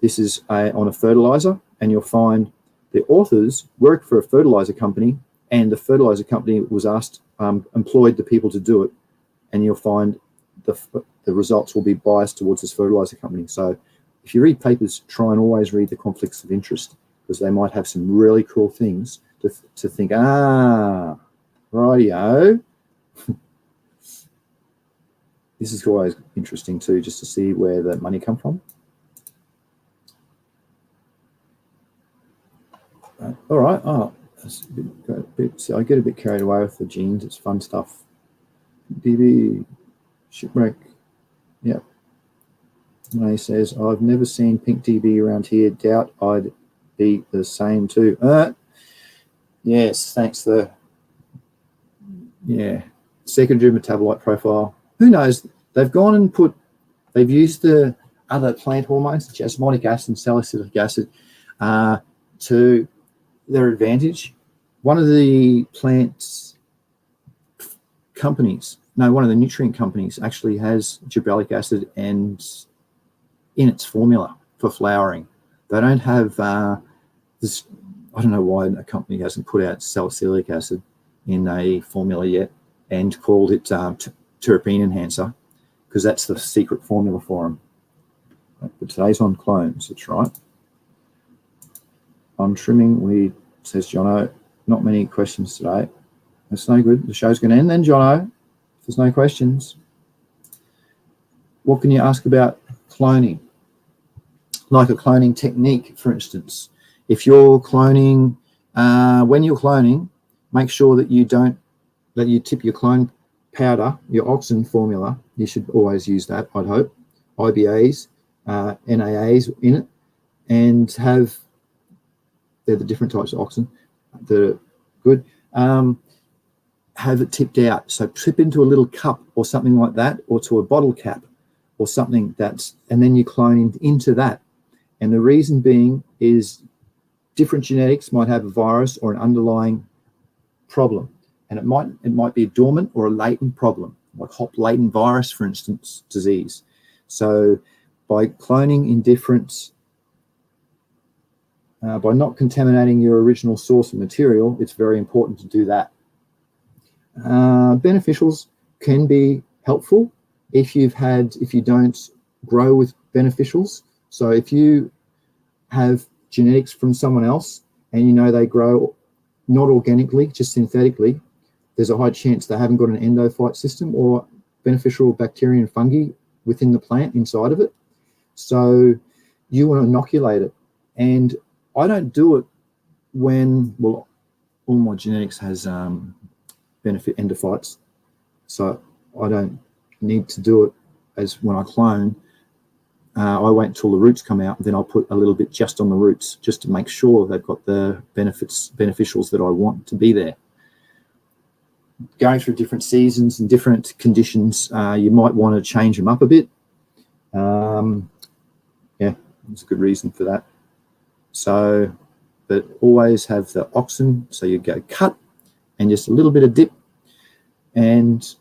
this is on a fertilizer, and you'll find the authors work for a fertilizer company, and the fertilizer company was asked, employed the people to do it, and you'll find the results will be biased towards this fertilizer company. So if you read papers, try and always read the conflicts of interest, because they might have some really cool things to think, rightio. This is always interesting too, just to see where the money come from. All right. That's a bit, so I get a bit carried away with the genes. It's fun stuff. DB, shipwreck. Yep. May says, I've never seen pink DB around here. Doubt I'd be the same too. Yes, thanks. Secondary metabolite profile. Who knows? They've gone and they've used the other plant hormones, jasmonic acid and salicylic acid, to their advantage. One of the one of the nutrient companies actually has gibberellic acid in its formula for flowering. They don't have this. I don't know why a company hasn't put out salicylic acid in a formula yet and called it terpene enhancer, because that's the secret formula for them. But today's on clones, that's right. On trimming weed, says Jono. Not many questions today. That's no good. The show's going to end then, Jono. If there's no questions. What can you ask about cloning? Like a cloning technique, for instance. If you're cloning when you're cloning, make sure that you tip your clone powder, your auxin formula. You should always use that, I'd hope. IBAs, NAAs in it, and they're the different types of auxin that are good. Have it tipped out. So tip into a little cup or something like that, or to a bottle cap or something and then you clone into that. And the reason being is different genetics might have a virus or an underlying problem. And it might be a dormant or a latent problem, like hop latent virus, for instance, disease. So by cloning in different, by not contaminating your original source of material, it's very important to do that. Beneficials can be helpful if you don't grow with beneficials. So if you have genetics from someone else and you know they grow not organically, just synthetically, there's a high chance they haven't got an endophyte system or beneficial bacteria and fungi within the plant inside of it. So you want to inoculate it. And I don't do it when, well, all my genetics has benefit endophytes, so I don't need to do it as when I clone. I wait until the roots come out, and then I'll put a little bit just on the roots, just to make sure they've got the beneficials that I want to be there. Going through different seasons and different conditions, you might want to change them up a bit. Yeah, there's a good reason for that. So, but always have the auxin, so you go cut and just a little bit of dip and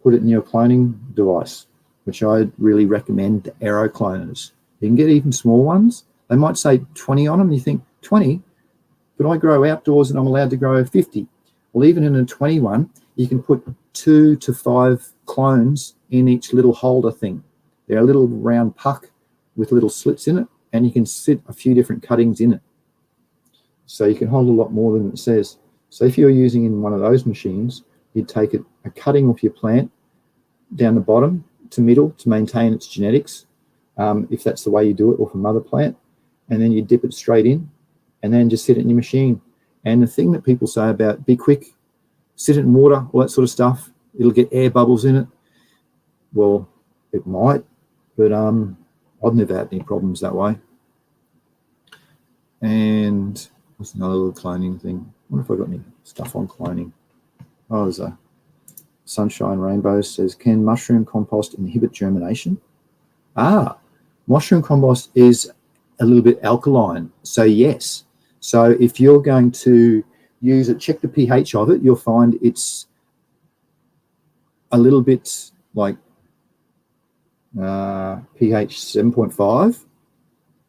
put it in your cloning device, which I really recommend the aero cloners. You can get even small ones. They might say 20 on them. You think 20, but I grow outdoors and I'm allowed to grow 50. Well, even in a 21, you can put 2 to 5 clones in each little holder thing. They're a little round puck with little slits in it, and you can sit a few different cuttings in it. So you can hold a lot more than it says. So if you're using in one of those machines, you'd take a cutting off your plant down the bottom to middle to maintain its genetics, if that's the way you do it, off a mother plant, and then you dip it straight in and then just sit it in your machine. And the thing that people say about be quick, sit it in water, all that sort of stuff, it'll get air bubbles in it. Well, it might, but I've never had any problems that way. And what's another little cloning thing? I wonder if I've got any stuff on cloning. Oh, there's a Sunshine Rainbow says, can mushroom compost inhibit germination? Mushroom compost is a little bit alkaline, so yes. So if you're going to use it, check the pH of it, you'll find it's a little bit like pH 7.5.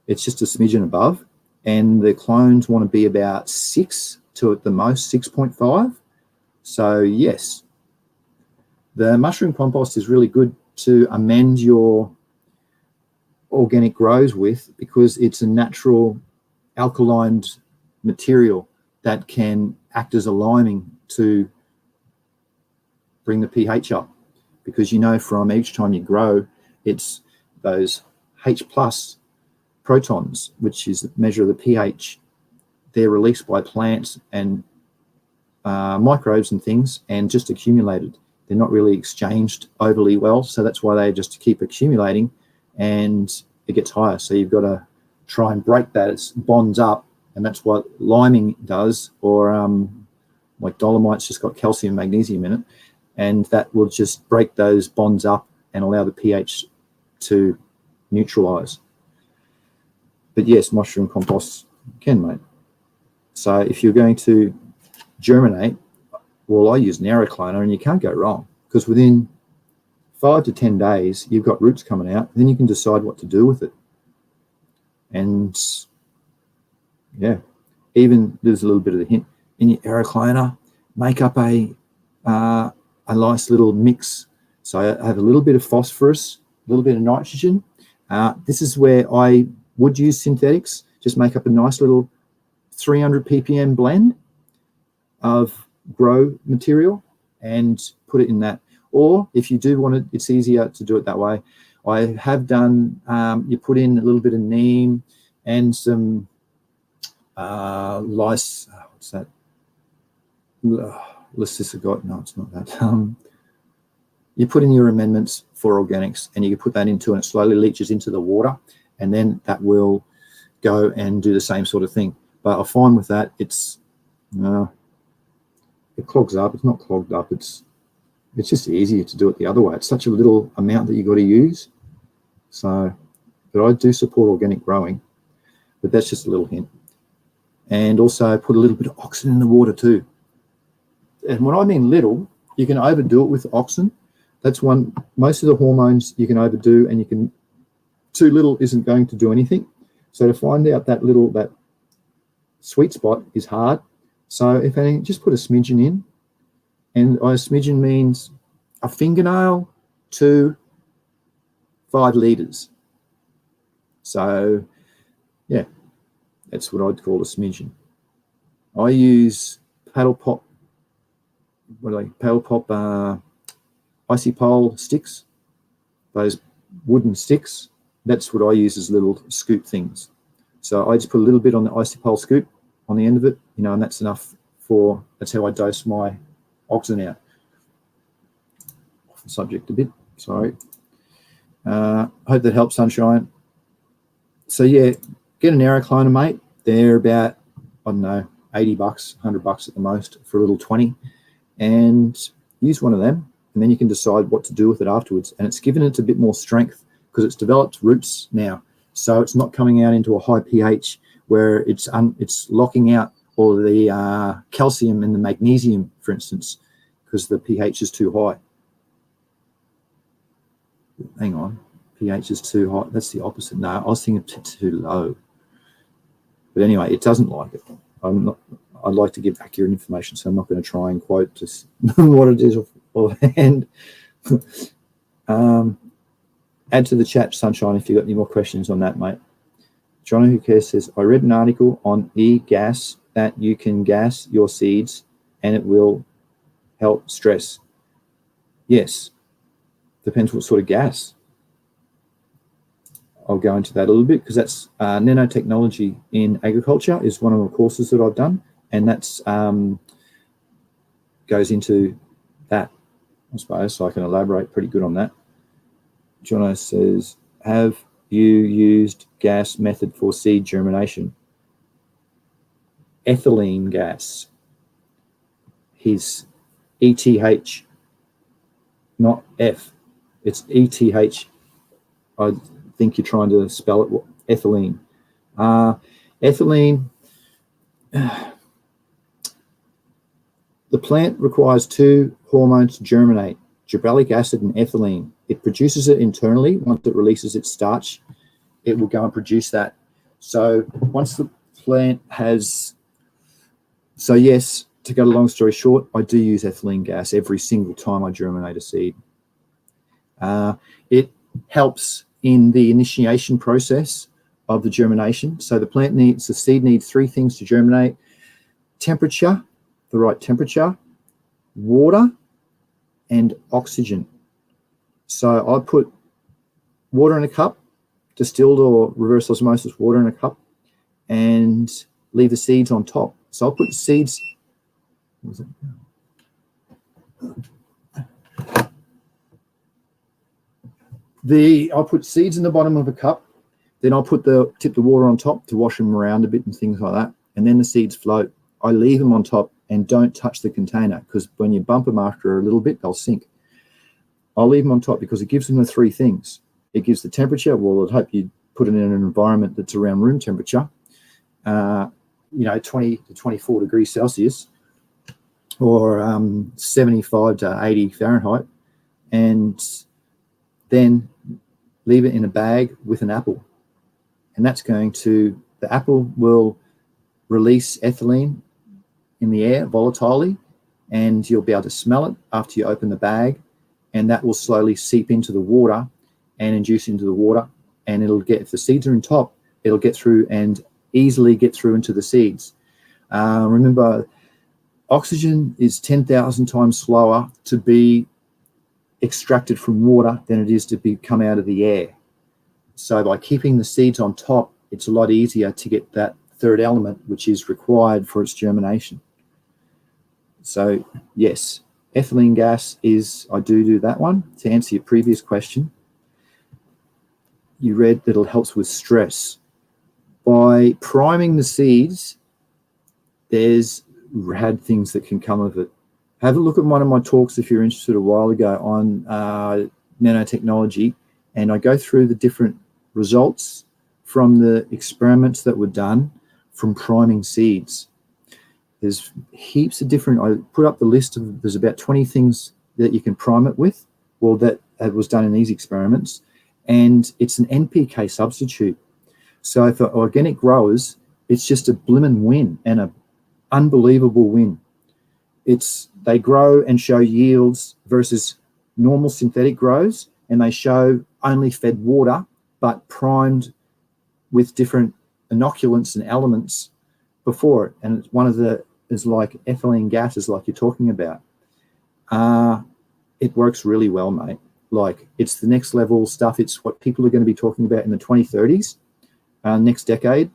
It's just a smidgen above, and the clones want to be about 6 to at the most 6.5. So yes, the mushroom compost is really good to amend your organic grows with, because it's a natural alkaline material that can act as a liming to bring the pH up. Because you know, from each time you grow, it's those H+ protons, which is the measure of the pH, they're released by plants and microbes and things, and just accumulated. They're not really exchanged overly well, so that's why they just keep accumulating, and it gets higher. So you've got to try and break that. It bonds up, and that's what liming does, or like dolomite's just got calcium, magnesium in it, and that will just break those bonds up and allow the pH to neutralize. But yes, mushroom compost can, mate. So if you're going to germinate, well, I use an aero cloner, and you can't go wrong, because within 5 to 10 days, you've got roots coming out. Then you can decide what to do with it. And yeah, even there's a little bit of a hint in your aero cloner, make up a nice little mix. So I have a little bit of phosphorus, a little bit of nitrogen. This is where I would use synthetics. Just make up a nice little 300 ppm blend of grow material and put it in that. Or if you do want it, it's easier to do it that way. I have done, you put in a little bit of neem and some what's that? Lysigot, no, it's not that. You put in your amendments for organics and you can put that into, and it slowly leaches into the water, and then that will go and do the same sort of thing. But I find with that, it clogs up. It's not clogged up. It's just easier to do it the other way. It's such a little amount that you got to use. So, but I do support organic growing, but that's just a little hint. And also put a little bit of oxygen in the water too. And when I mean little, you can overdo it with oxygen. That's one. Most of the hormones you can overdo, and you can. Too little isn't going to do anything. So to find out that sweet spot is hard. So if anything, just put a smidgen in, and a smidgen means a fingernail to 5 litres. So yeah, that's what I'd call a smidgen. I use paddle pop icy pole sticks, those wooden sticks. That's what I use as little scoop things. So I just put a little bit on the icy pole scoop on the end of it, and that's enough that's how I dose my oxygen out. Off the subject a bit, sorry. Hope that helps, Sunshine. So yeah, get an aerocloner, mate. They're about, I don't know, $80, $100 at the most for a little 20, and use one of them, and then you can decide what to do with it afterwards. And it's given it a bit more strength because it's developed roots now, so it's not coming out into a high pH where it's locking out all the calcium and the magnesium, for instance, because the pH is too high. Hang on, pH is too high. That's the opposite. No, I was thinking too low. But anyway, it doesn't like it. I'd like to give accurate information, so I'm not going to try and quote just what it is offhand. Add to the chat, Sunshine, if you've got any more questions on that, mate. Johnny Who Cares says, I read an article on e-gas that you can gas your seeds and it will help stress. Yes, depends what sort of gas. I'll go into that a little bit because that's nanotechnology in agriculture is one of the courses that I've done, and that's goes into that, I suppose, so I can elaborate pretty good on that. Jono says, have you used gas method for seed germination? Ethylene gas. His ETH, not F. It's ETH. I think you're trying to spell it. Ethylene. Ethylene. The plant requires 2 hormones to germinate, gibberellic acid and ethylene. It produces it internally. Once it releases its starch, it will go and produce that. So once the plant has... So yes, to cut a long story short, I do use ethylene gas every single time I germinate a seed. It helps in the initiation process of the germination. So the seed needs 3 things to germinate: temperature, the right temperature, water, and oxygen. So I put water in a cup, distilled or reverse osmosis water in a cup, and leave the seeds on top. So I'll put the seeds... I'll put seeds in the bottom of a cup, then I'll tip the water on top to wash them around a bit and things like that, and then the seeds float. I leave them on top and don't touch the container, because when you bump them after a little bit, they'll sink. I'll leave them on top because it gives them the 3 things. It gives the temperature. Well, I'd hope you'd put it in an environment that's around room temperature, 20 to 24 degrees Celsius, or 75 to 80 Fahrenheit, and then leave it in a bag with an apple. And that's the apple will release ethylene in the air volatilely, and you'll be able to smell it after you open the bag, and that will slowly seep into the water and induce into the water, and if the seeds are in top, it'll get through and easily get through into the seeds. Remember, oxygen is 10,000 times slower to be extracted from water than it is to come out of the air. So by keeping the seeds on top, it's a lot easier to get that third element, which is required for its germination. So yes, ethylene gas is, I do that one. To answer your previous question, you read that it helps with stress. By priming the seeds, there's rad things that can come of it. Have a look at one of my talks if you're interested a while ago on nanotechnology, and I go through the different results from the experiments that were done from priming seeds. There's heaps of different, I put up the list of, there's about 20 things that you can prime it with, well, that was done in these experiments, and it's an NPK substitute. So for organic growers, it's just a blimmin' win, and an unbelievable win. They grow and show yields versus normal synthetic grows, and they show only fed water, but primed with different inoculants and elements before it. And one of the is like ethylene gas, is like you're talking about. It works really well, mate. Like, it's the next level stuff. It's what people are going to be talking about in the 2030s, next decade,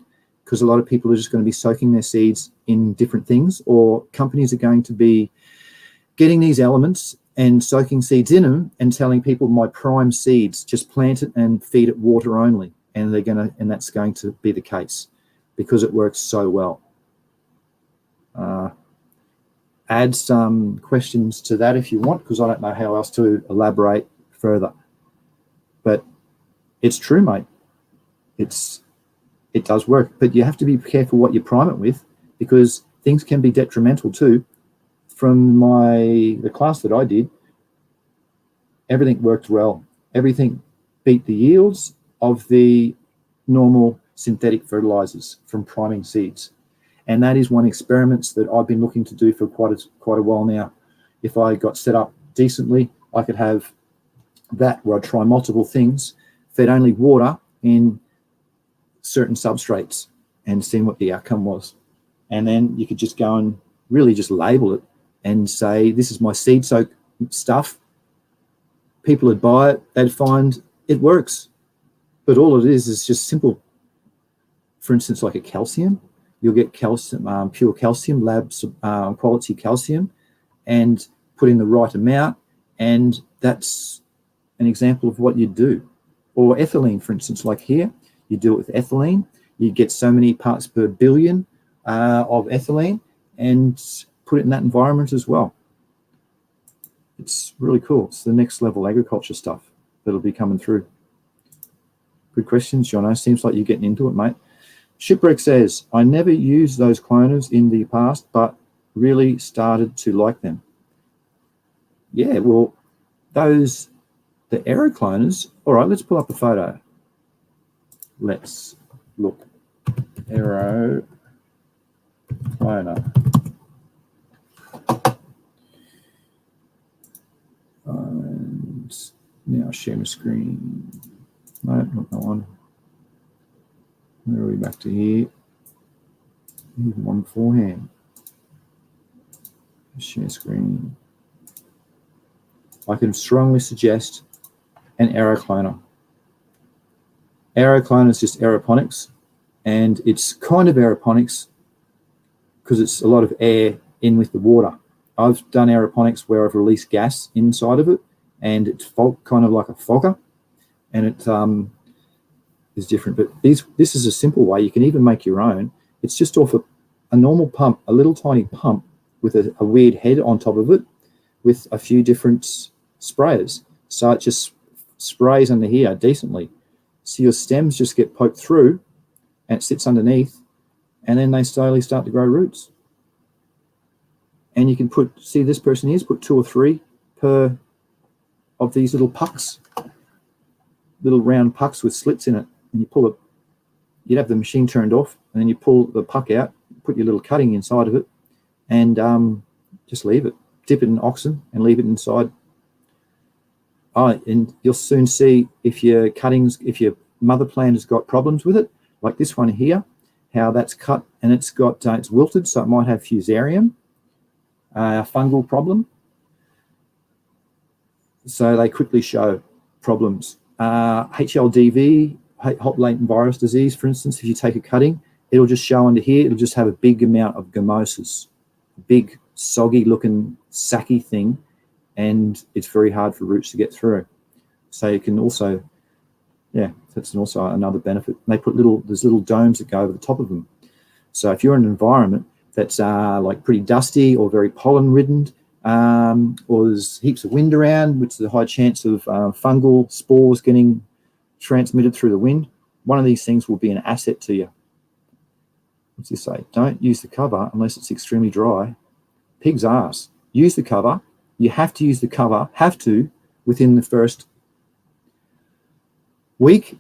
because a lot of people are just going to be soaking their seeds in different things, or companies are going to be getting these elements and soaking seeds in them and telling people, my prime seeds, just plant it and feed it water only. And that's going to be the case because it works so well. Add some questions to that if you want, because I don't know how else to elaborate further. But it's true, mate. It does work, but you have to be careful what you prime it with, because things can be detrimental too. From the class that I did, everything worked well. Everything beat the yields of the normal synthetic fertilizers from priming seeds. And that is one experiment that I've been looking to do for quite a while now. If I got set up decently, I could have that where I try multiple things, fed only water in certain substrates, and seeing what the outcome was. And then you could just go and really just label it and say, this is my seed soak stuff. People would buy it, they'd find it works. But all it is just simple. For instance, like a calcium, you'll get calcium, pure calcium, lab quality calcium, and put in the right amount, and that's an example of what you do. Or ethylene, for instance, like here, you do it with ethylene, you get so many parts per billion of ethylene, and put it in that environment as well. It's really cool. It's the next level agriculture stuff that'll be coming through. Good questions, Jono. Seems like you're getting into it, mate. Shipwreck says, I never used those cloners in the past, but really started to like them. Yeah, well, the aerocloners, all right, let's pull up a photo. Let's look. Aero cloner. And now share my screen. No, not that one. Where are we? Back to here. Even one beforehand. Share screen. I can strongly suggest an aerocloner. Aerocloner is just aeroponics, and it's kind of aeroponics because it's a lot of air in with the water. I've done aeroponics where I've released gas inside of it, and it's kind of like a fogger, and it is different. But this is a simple way. You can even make your own. It's just off a normal pump, a little tiny pump with a weird head on top of it with a few different sprayers. So it just sprays under here decently. So your stems just get poked through and it sits underneath, and then they slowly start to grow roots. And you can see this person here's put 2 or 3 per of these little pucks, little round pucks with slits in it. And you pull it, you'd have the machine turned off, and then you pull the puck out, put your little cutting inside of it, and just leave it. Dip it in oxen and leave it inside. And you'll soon see if your mother plant has got problems with it, like this one here, how that's cut and it's wilted, so it might have fusarium, fungal problem. So they quickly show problems. HLDV, hot latent virus disease, for instance, if you take a cutting it'll just show under here. It'll just have a big amount of gummosis, big soggy looking sacky thing, and it's very hard for roots to get through. So you can also, yeah, that's also another benefit. And they put there's little domes that go over the top of them. So if you're in an environment that's like pretty dusty or very pollen ridden, or there's heaps of wind around, which is a high chance of fungal spores getting transmitted through the wind, one of these things will be an asset to you. What's this say? Don't use the cover unless it's extremely dry. Pig's ass. Use the cover. You have to use the cover, within the first week,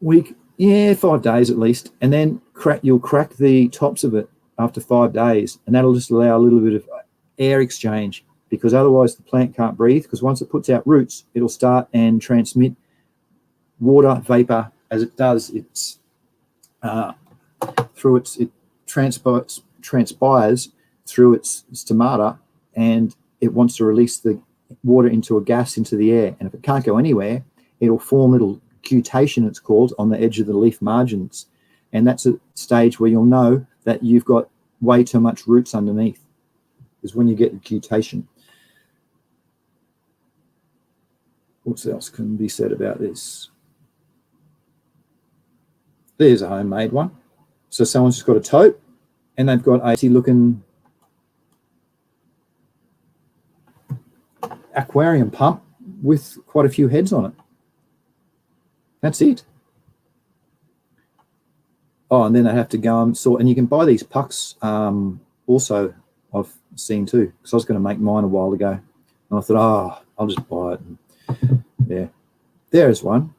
5 days at least, and then you'll crack the tops of it after 5 days, and that'll just allow a little bit of air exchange, because otherwise the plant can't breathe, because once it puts out roots, it'll start and transmit water vapor as it does. It transpires through its stomata, and it wants to release the water into a gas into the air, and if it can't go anywhere, it'll form little cutation, it's called, on the edge of the leaf margins, and that's a stage where you'll know that you've got way too much roots underneath, is when you get the cutation. What else can be said about this? There's a homemade one. So someone's just got a tote, and they've got a looking aquarium pump with quite a few heads on it. That's it. Oh, and then they have to go and sort, and you can buy these pucks also, I've seen too, because I was going to make mine a while ago, and I thought, oh, I'll just buy it. And yeah, there's one.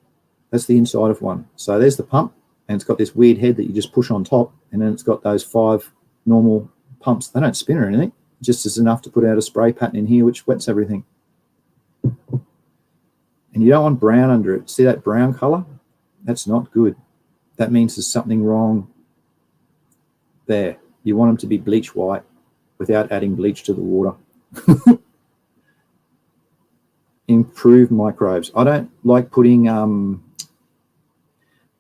That's the inside of one. So there's the pump, and it's got this weird head that you just push on top, and then it's got those 5 normal pumps. They don't spin or anything, just as enough to put out a spray pattern in here, which wets everything. And you don't want brown under it. See that brown color? That's not good. That means there's something wrong there. You want them to be bleach white without adding bleach to the water. Improve microbes. I don't like putting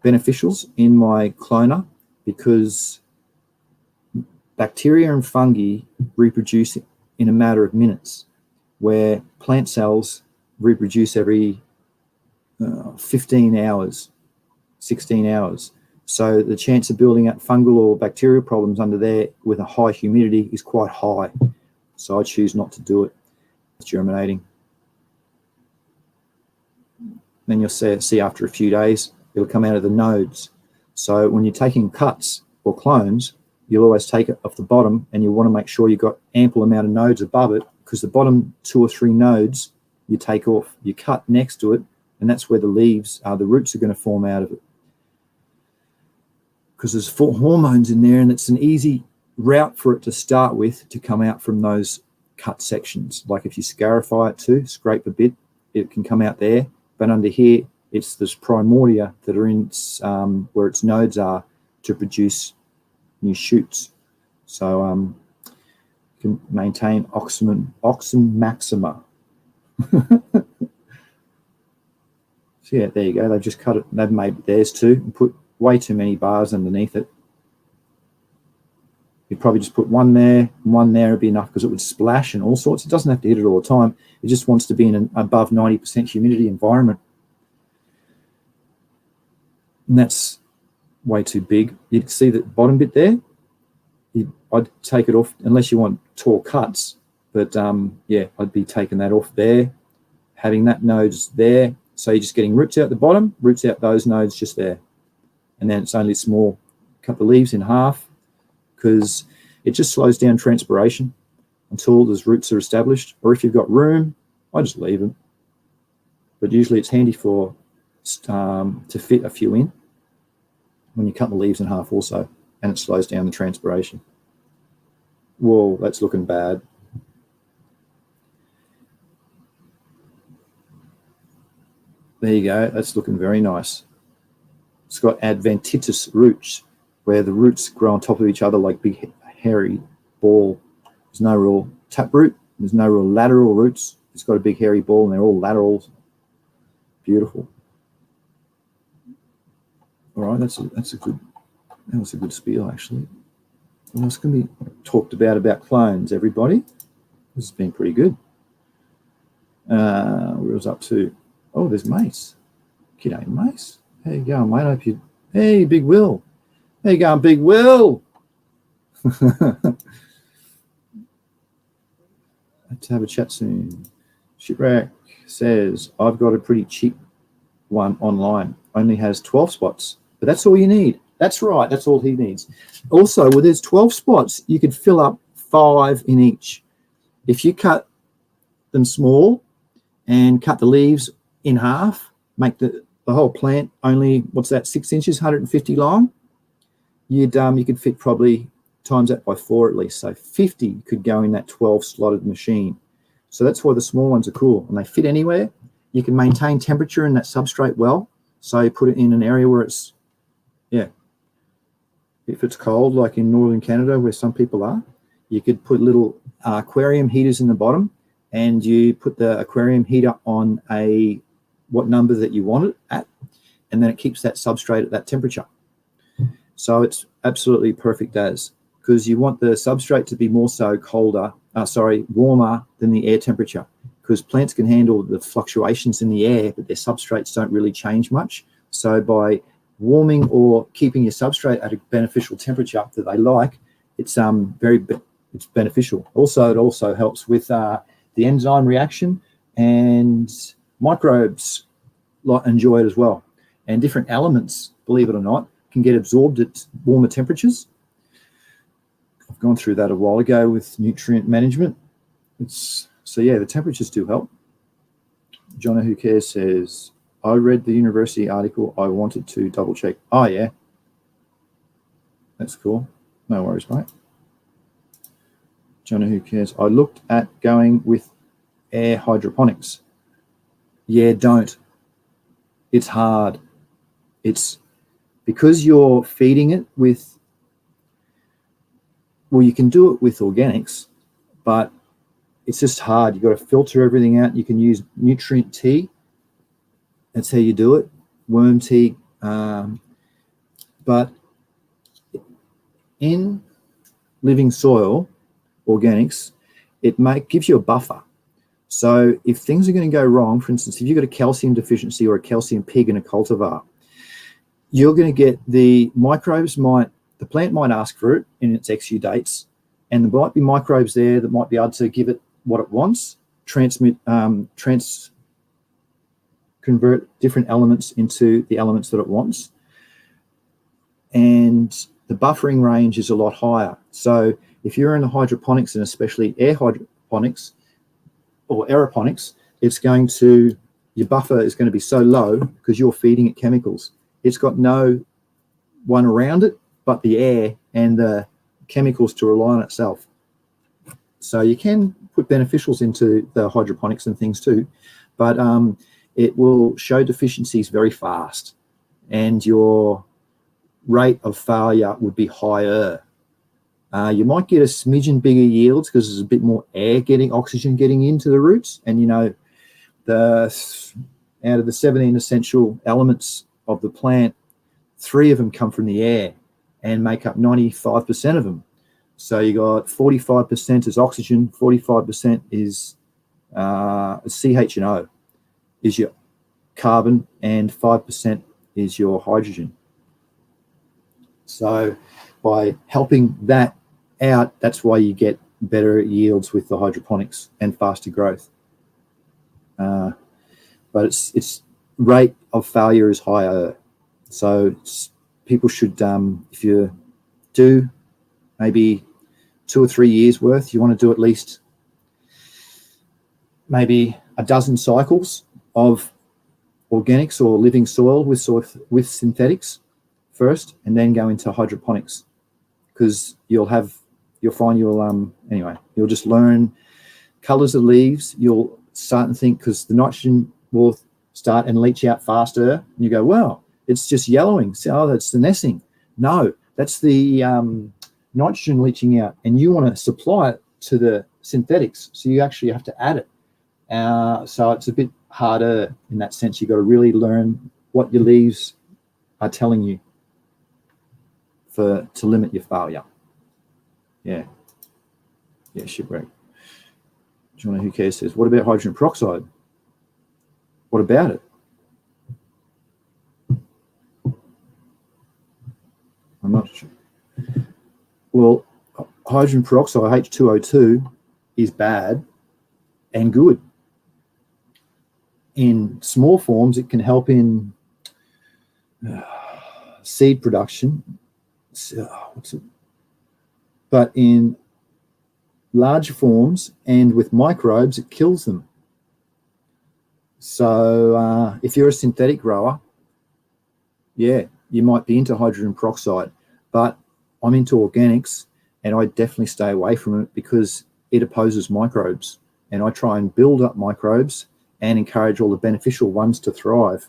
beneficials in my cloner, because bacteria and fungi reproduce in a matter of minutes, where plant cells reproduce every 15 hours, 16 hours. So the chance of building up fungal or bacterial problems under there with a high humidity is quite high. So I choose not to do it. It's germinating. Then you'll see after a few days, it'll come out of the nodes. So when you're taking cuts or clones, you'll always take it off the bottom, and you want to make sure you've got ample amount of nodes above it, because the bottom 2 or 3 nodes you take off, you cut next to it, and that's where the leaves, the roots are going to form out of it. Because there's 4 hormones in there, and it's an easy route for it to start with to come out from those cut sections. Like if you scarify it too, scrape a bit, it can come out there. But under here, it's this primordia that are in where its nodes are to produce new shoots. So you can maintain oxen maxima. So yeah, there you go. They've just cut it. They've made theirs too and put way too many bars underneath it. You'd probably just put one there and one there would be enough, because it would splash and all sorts. It doesn't have to hit it all the time. It just wants to be in an above 90% humidity environment. And that's way too big. You can see that bottom bit there. I'd take it off unless you want tall cuts. But yeah, I'd be taking that off there, having that nodes there. So you're just getting roots out the bottom, roots out those nodes just there. And then it's only small. Cut the leaves in half, because it just slows down transpiration until those roots are established. Or if you've got room, I just leave them. But usually it's handy for to fit a few in when you cut the leaves in half also, and it slows down the transpiration. Whoa, that's looking bad. There you go. That's looking very nice. It's got adventitious roots, where the roots grow on top of each other like big hairy ball. There's no real taproot. There's no real lateral roots. It's got a big hairy ball, and they're all laterals. Beautiful. All right, that's a good That was a good spiel, actually. What else can be talked about clones, everybody? This has been pretty good. Where was up to? Oh, there's Mace. G'day, Mace. How you going, mate? I hope you... Hey, Big Will. How you going, Big Will? Let's have a chat soon. Shipwreck says, I've got a pretty cheap one online. Only has 12 spots, but that's all you need. That's right. That's all he needs. Also, with there's 12 spots, you could fill up 5 in each. If you cut them small and cut the leaves in half, make the whole plant only, what's that, 6 inches, 150 long, you could fit probably times that by 4 at least. So 50 could go in that 12 slotted machine. So that's why the small ones are cool. And they fit anywhere. You can maintain temperature in that substrate well. So you put it in an area where it's, if it's cold, like in northern Canada where some people are, you could put little aquarium heaters in the bottom, and you put the aquarium heater on what number that you want it at, and then it keeps that substrate at that temperature. So it's absolutely perfect because you want the substrate to be more so warmer than the air temperature, because plants can handle the fluctuations in the air, but their substrates don't really change much. So by warming or keeping your substrate at a beneficial temperature that they like, it's it's beneficial. Also, it also helps with the enzyme reaction, and microbes enjoy it as well. And different elements, believe it or not, can get absorbed at warmer temperatures. I've gone through that a while ago with nutrient management. The temperatures do help. Jono Who Cares says, I read the university article. I wanted to double check. Oh, yeah. That's cool. No worries, mate. Jono Who Cares. I looked at going with air hydroponics. Yeah, don't. It's hard. It's because you're feeding it with, well, you can do it with organics, but it's just hard. You've got to filter everything out. You can use nutrient tea. That's how you do it. Worm tea. But in living soil, organics, it gives you a buffer. So if things are going to go wrong, for instance, if you've got a calcium deficiency or a calcium pig in a cultivar, you're going to get the microbes the plant might ask for it in its exudates, and there might be microbes there that might be able to give it what it wants, convert different elements into the elements that it wants. And the buffering range is a lot higher. So if you're in the hydroponics, and especially air hydroponics or aeroponics, your buffer is going to be so low because you're feeding it chemicals. It's got no one around it but the air and the chemicals to rely on itself. So you can put beneficials into the hydroponics and things too, but it will show deficiencies very fast, and your rate of failure would be higher. You might get a smidgen bigger yields because there's a bit more oxygen getting into the roots. And, out of the 17 essential elements of the plant, 3 of them come from the air and make up 95% of them. So you got 45% is oxygen, 45% is CH&O, is your carbon, and 5% is your hydrogen. So by helping that out, that's why you get better yields with the hydroponics and faster growth. But its rate of failure is higher. So people should, if you do maybe 2 or 3 years worth, you want to do at least maybe a dozen cycles of organics or living soil with synthetics first, and then go into hydroponics, because you'll just learn colors of leaves. You'll start and think, because the nitrogen will start and leach out faster, and you go, wow, it's just yellowing. So, that's the nessing. No, that's the nitrogen leaching out, and you want to supply it to the synthetics, so you actually have to add it. So it's a bit harder in that sense. You've got to really learn what your leaves are telling you to limit your failure. Yeah, shipwreck. John, who cares, says, what about hydrogen peroxide? What about it? I'm not sure. Well, hydrogen peroxide, H2O2, is bad and good. In small forms, it can help in seed production. But in large forms and with microbes, it kills them. So if you're a synthetic grower, yeah, you might be into hydrogen peroxide, but I'm into organics and I definitely stay away from it because it opposes microbes, and I try and build up microbes and encourage all the beneficial ones to thrive.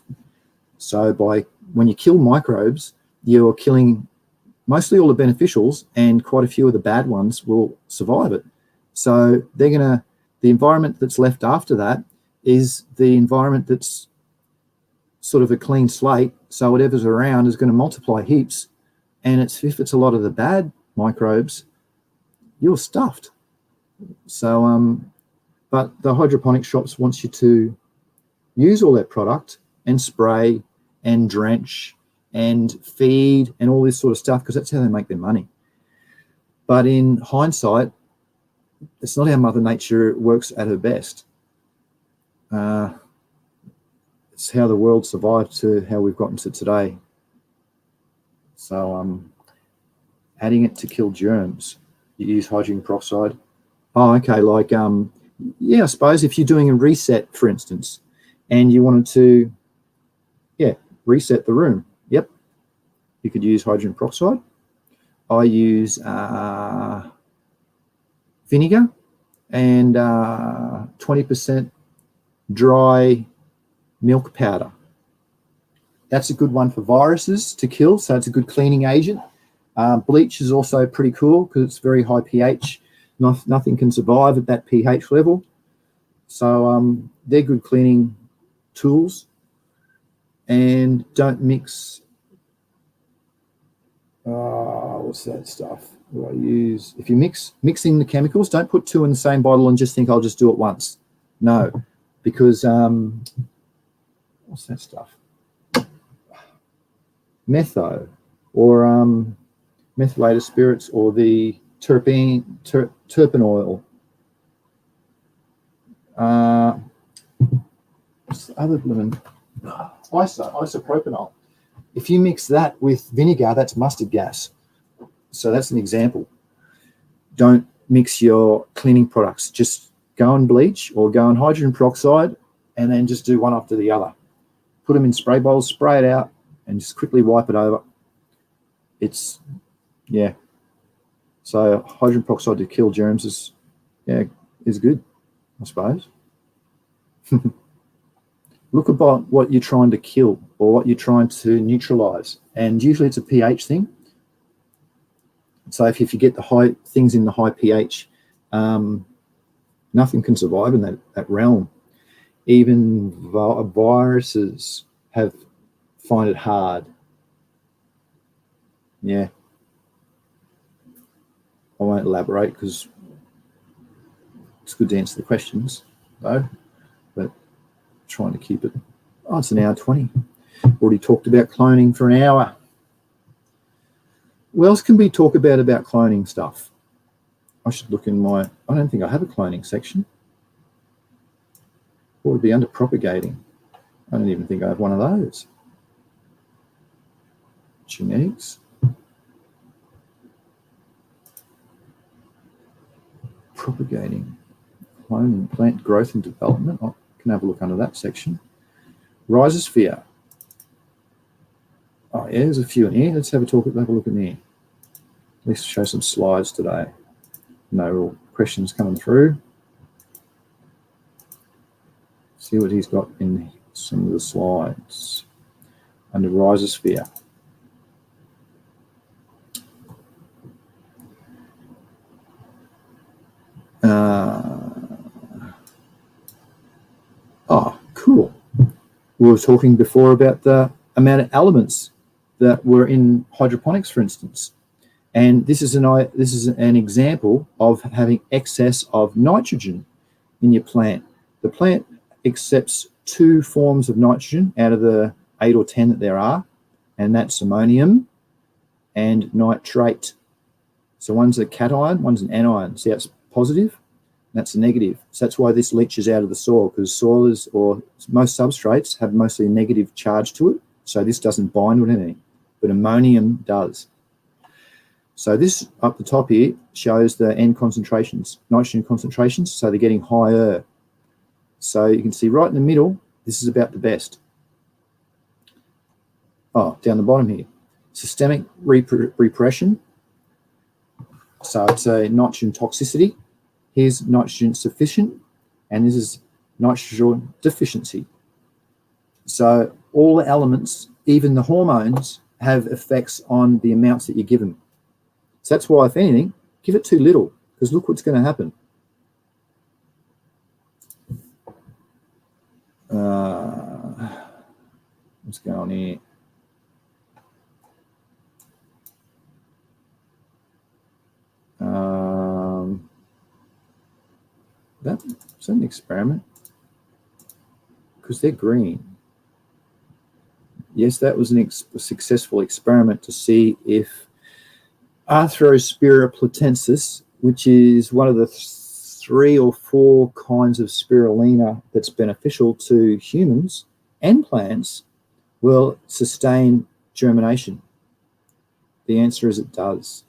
So when you kill microbes, you're killing mostly all the beneficials, and quite a few of the bad ones will survive it. So the environment that's left after that is the environment that's sort of a clean slate. So whatever's around is going to multiply heaps. And if it's a lot of the bad microbes, you're stuffed. So, but the hydroponic shops wants you to use all that product and spray and drench and feed and all this sort of stuff, because that's how they make their money. But in hindsight, it's not how Mother Nature works at her best. It's how the world survived to how we've gotten to today. So adding it to kill germs, you use hydrogen peroxide. Oh, okay, like, yeah, I suppose if you're doing a reset, for instance, and you wanted to, reset the room, yep, you could use hydrogen peroxide. I use vinegar and 20% dry milk powder. That's a good one for viruses to kill, so it's a good cleaning agent. Bleach is also pretty cool because it's very high pH. Nothing can survive at that pH level. So they're good cleaning tools. And don't mix, what's that stuff? What I use? If you mixing the chemicals, don't put two in the same bottle and just think I'll just do it once. No, because what's that stuff? Metho or methylated spirits, or the terpen oil. What's the other blooming? Isopropanol. If you mix that with vinegar, that's mustard gas. So that's an example. Don't mix your cleaning products. Just go on bleach or go on hydrogen peroxide and then just do one after the other. Put them in spray bowls, spray it out, and just quickly wipe it over. It's, yeah. So hydrogen peroxide to kill germs is good, I suppose. Look about what you're trying to kill or what you're trying to neutralize. And usually it's a pH thing. So if you get the high things in the high pH, nothing can survive in that realm. Even viruses find it hard. Yeah. I won't elaborate because it's good to answer the questions, though. But trying to keep it. Oh, it's an hour 20. Already talked about cloning for an hour. What else can we talk about cloning stuff? I should look in I don't think I have a cloning section. What would be under propagating? I don't even think I have one of those. Genetics. Propagating. Cloning, plant growth and development. I can have a look under that section. Rhizosphere. Oh yeah, there's a few in here. Let's have a look in here. Let's show some slides today. No real questions coming through. See what he's got in some of the slides under rhizosphere. Oh, cool. We were talking before about the amount of elements that were in hydroponics, for instance. And this is an example of having excess of nitrogen in your plant. The plant accepts 2 forms of nitrogen out of the 8 or 10 that there are, and that's ammonium and nitrate. So one's a cation, one's an anion. See, that's positive, that's a negative. So that's why this leaches out of the soil, because soil or most substrates have mostly a negative charge to it. So this doesn't bind with anything, but ammonium does. So this up the top here shows the N concentrations, nitrogen concentrations. So they're getting higher. So you can see right in the middle, this is about the best. Oh, down the bottom here, systemic repression. So it's a nitrogen toxicity. Here's nitrogen sufficient, and this is nitrogen deficiency. So all the elements, even the hormones, have effects on the amounts that you give them. So that's why, if anything, give it too little, because look what's going to happen. What's going on here? That's an experiment, because they're green. Yes, that was a successful experiment to see if Arthrospira platensis, which is one of the 3 or 4 kinds of spirulina that's beneficial to humans and plants, will sustain germination. The answer is it does.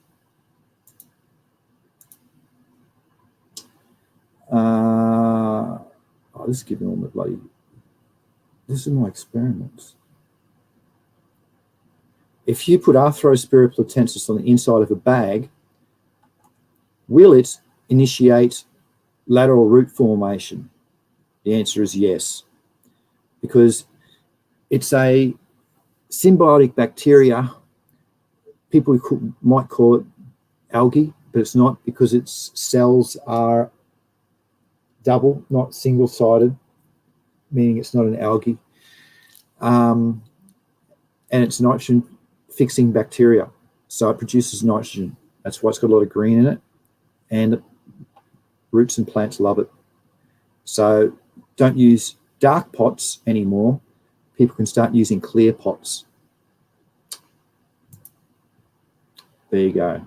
This is giving all the bloody. This is my experiments. If you put Arthrospira platensis on the inside of a bag, will it initiate lateral root formation? The answer is yes, because it's a symbiotic bacteria. People might call it algae, but it's not, because its cells are double, not single-sided, meaning it's not an algae. And it's nitrogen-fixing bacteria, so it produces nitrogen. That's why it's got a lot of green in it, and roots and plants love it. So don't use dark pots anymore. People can start using clear pots. There you go.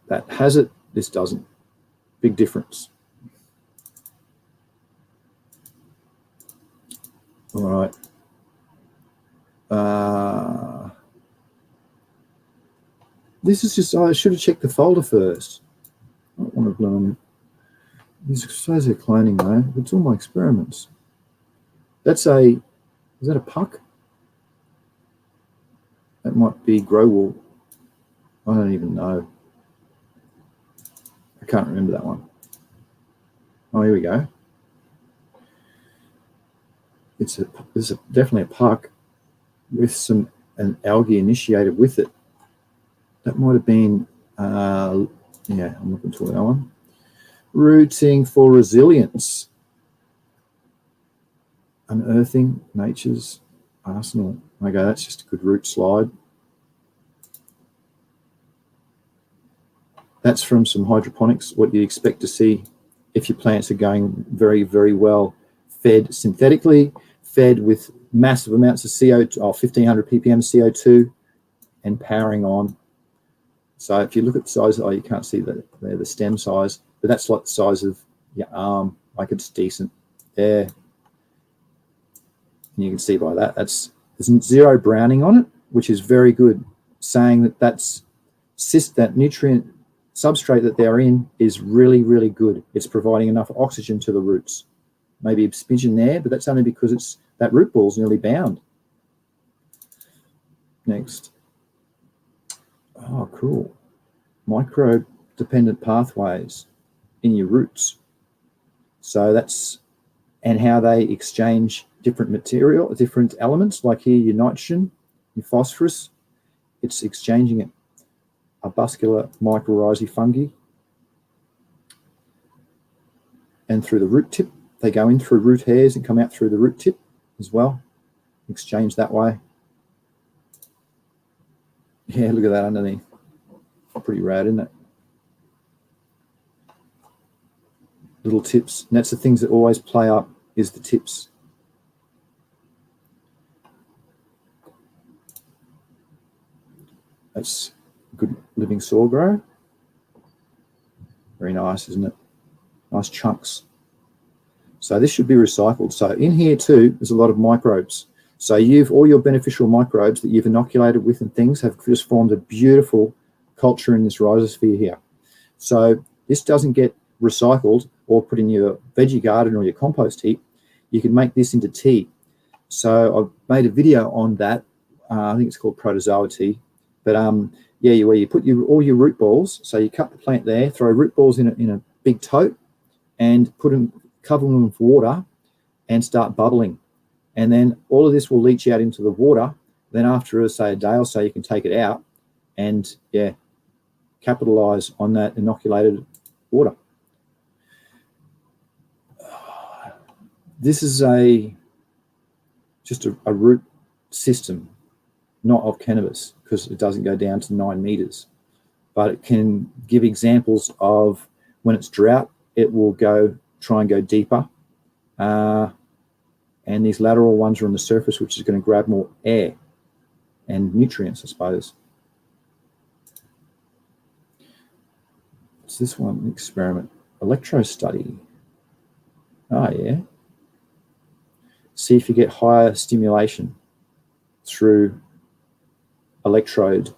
That has it, this doesn't. Big difference. All right. This is just, I should have checked the folder first. I don't want to blow. These exercises are cloning though. It's all my experiments. That's is that a puck? That might be grow wool. I don't even know. I can't remember that one. Oh, here we go. It's definitely a puck with an algae initiated with it. That might have been, yeah, I'm looking for that one. Rooting for resilience. Unearthing nature's arsenal. Okay, that's just a good root slide. That's from some hydroponics, what you expect to see if your plants are going very, very well fed synthetically, fed with massive amounts of CO2, 1500 ppm CO2, and powering on. So if you look at the size, you can't see the stem size, but that's like the size of your arm, like it's decent there. And you can see by that, there's zero browning on it, which is very good, saying that that nutrient substrate that they're in is really, really good. It's providing enough oxygen to the roots. Maybe a smidgen there, but that's only because that root ball is nearly bound. Next. Oh, cool. Microbe-dependent pathways in your roots. So and how they exchange different elements, like here your nitrogen, your phosphorus, it's exchanging it. Arbuscular mycorrhizae fungi. And through the root tip, they go in through root hairs and come out through the root tip. as well, exchange that way. Yeah, look at that underneath. Pretty rad, isn't it? Little tips. And that's the things that always play up, is the tips. That's good living soil grow. Very nice, isn't it? Nice chunks. So this should be recycled. So in here too, there's a lot of microbes. So all your beneficial microbes that you've inoculated with and things have just formed a beautiful culture in this rhizosphere here. So this doesn't get recycled or put in your veggie garden or your compost heap. You can make this into tea. So I've made a video on that. I think it's called protozoa tea. But yeah, where you put all your root balls. So you cut the plant there, throw root balls in a big tote, and cover them with water, and start bubbling. And then all of this will leach out into the water. Then after, say, a day or so, you can take it out and, yeah, capitalize on that inoculated water. This is just a root system, not of cannabis, because it doesn't go down to 9 meters. But it can give examples of when it's drought, it will try and go deeper. And these lateral ones are on the surface, which is going to grab more air and nutrients, I suppose. What's this one? Experiment. Electro study. Oh, yeah. See if you get higher stimulation through electrodes,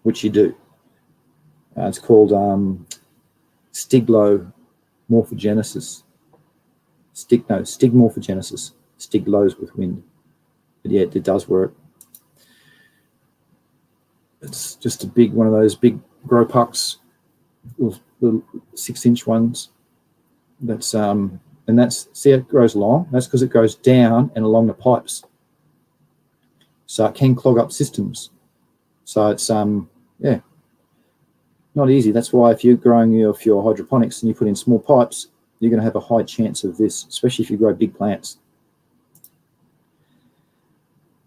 which you do. It's called stigmorphogenesis. Stigmorphogenesis. Stiglos with wind. But yeah, it does work. It's just one of those big grow pucks, little 6-inch ones. That's see, it grows long. That's because it goes down and along the pipes. So it can clog up systems. So it's yeah, not easy. That's why if you're growing your hydroponics and you put in small pipes, you're going to have a high chance of this, especially if you grow big plants.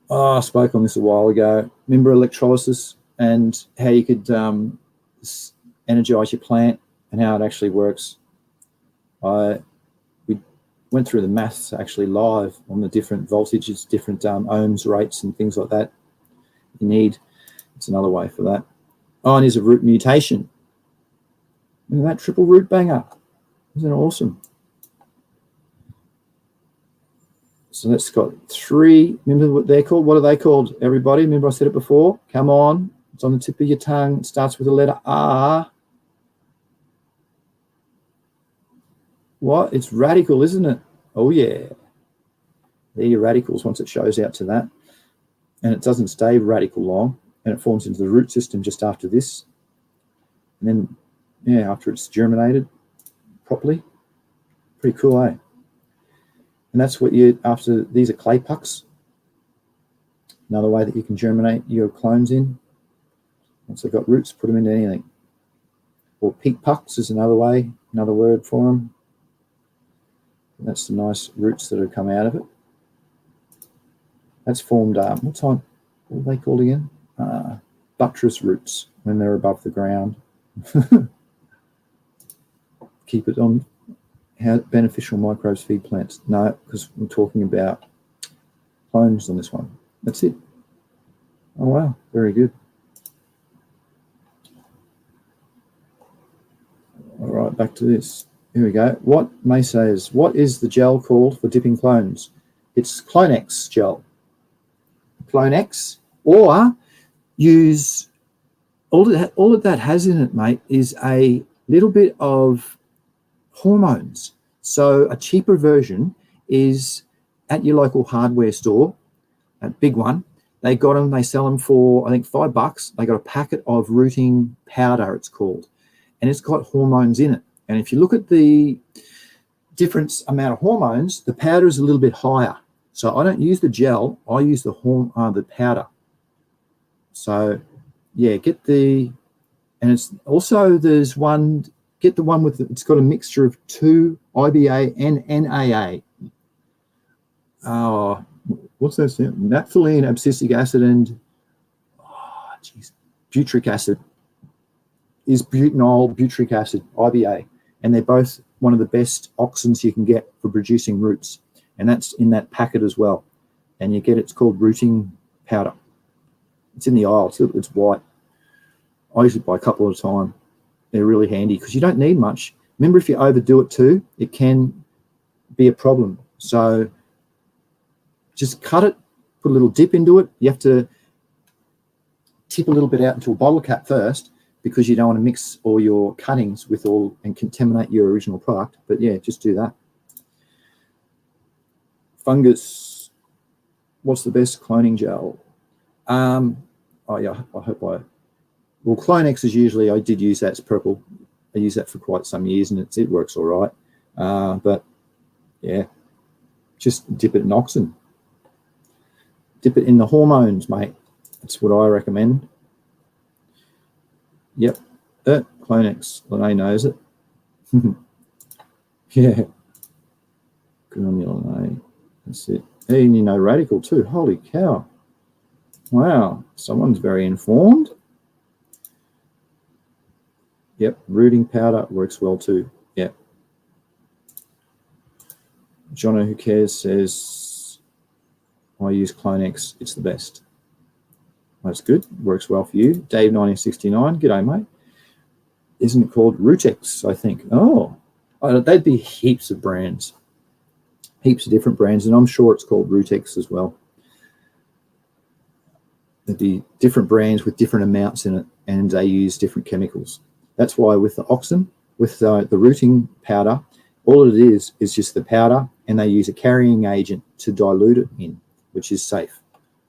Oh, I spoke on this a while ago. Remember electrolysis and how you could energize your plant and how it actually works. We went through the maths actually live on the different voltages, different ohms rates and things like that you need. It's another way for that. Oh, and here's a root mutation. Look at that triple root banger. Isn't it awesome? So that's got 3. Remember what they're called? What are they called, everybody? Remember I said it before? Come on. It's on the tip of your tongue. It starts with the letter R. What? It's radical, isn't it? Oh, yeah. They're your radicals once it shows out to that. And it doesn't stay radical long. And it forms into the root system just after this. And then, yeah, after it's germinated properly. Pretty cool, eh? And that's what these are clay pucks. Another way that you can germinate your clones in. Once they've got roots, put them into anything. Or peat pucks is another way, another word for them. And that's the nice roots that have come out of it. That's formed, what are they called again? Buttress roots when they're above the ground. Keep it on how beneficial microbes feed plants. No, because we're talking about clones on this one. That's it. Oh, wow. Very good. All right, back to this. Here we go. What May says, what is the gel called for dipping clones? It's Clonex gel. Clonex, or use all of that has in it, mate, is a little bit of hormones. So a cheaper version is at your local hardware store, a big one. They got them, they sell them for, I think, $5. They got a packet of rooting powder, it's called, and it's got hormones in it. And if you look at the different amount of hormones, the powder is a little bit higher. So I don't use the gel, I use the powder. So yeah, and it's also, there's one get the one with it's got a mixture of 2 IBA and NAA. Oh, what's that? Naphthalene, abscisic acid, and butyric acid is butanol butyric acid, IBA, and they're both one of the best oxins you can get for producing roots, and that's in that packet as well. And you get it's called rooting powder. It's in the aisle. It's white. I usually buy a couple at a time. They're really handy because you don't need much. Remember, if you overdo it too, it can be a problem. So just cut it, put a little dip into it. You have to tip a little bit out into a bottle cap first because you don't want to mix all your cuttings with all and contaminate your original product. But yeah, just do that. Fungus. What's the best cloning gel? Oh yeah, I hope I. Well, Clonex is usually, I did use that. It's purple. I use that for quite some years, and it works all right. But yeah, just dip it in oxin. Dip it in the hormones, mate. That's what I recommend. Yep, Clonex. Lene knows it. Yeah. Good on you, Lene. That's it. And you know Radical too. Holy cow. Wow, someone's very informed. Yep, rooting powder works well too. Yep. Jono, who cares, says, I use Clonex. It's the best. That's good. Works well for you. Dave 1969. G'day, mate. Isn't it called Rootex, I think? Oh, they'd be heaps of brands. Heaps of different brands, and I'm sure it's called Rootex as well. There'd be different brands with different amounts in it, and they use different chemicals. That's why with the oxin, with the rooting powder, all it is just the powder, and they use a carrying agent to dilute it in, which is safe.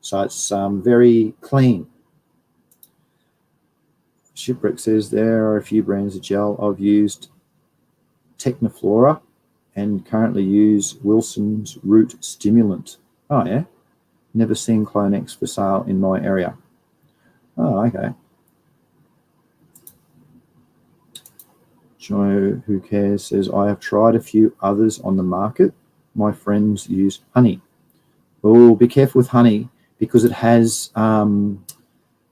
So it's very clean. Shipwreck says there are a few brands of gel. I've used Technoflora and currently use Wilson's Root Stimulant. Oh, yeah. Never seen Clonex for sale in my area. Oh, okay. Joe, who cares, says, I have tried a few others on the market. My friends use honey. Oh, be careful with honey because it has,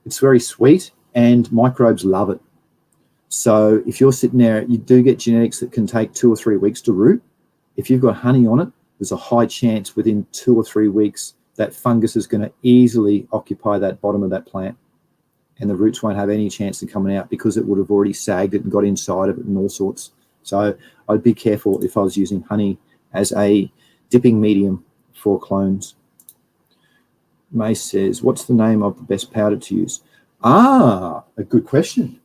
it's very sweet and microbes love it. So if you're sitting there, you do get genetics that can take 2 or 3 weeks to root. If you've got honey on it, there's a high chance within 2 or 3 weeks that fungus is going to easily occupy that bottom of that plant, and the roots won't have any chance of coming out because it would have already sagged it and got inside of it and all sorts. So I'd be careful if I was using honey as a dipping medium for clones. Mace says, what's the name of the best powder to use? Ah, a good question.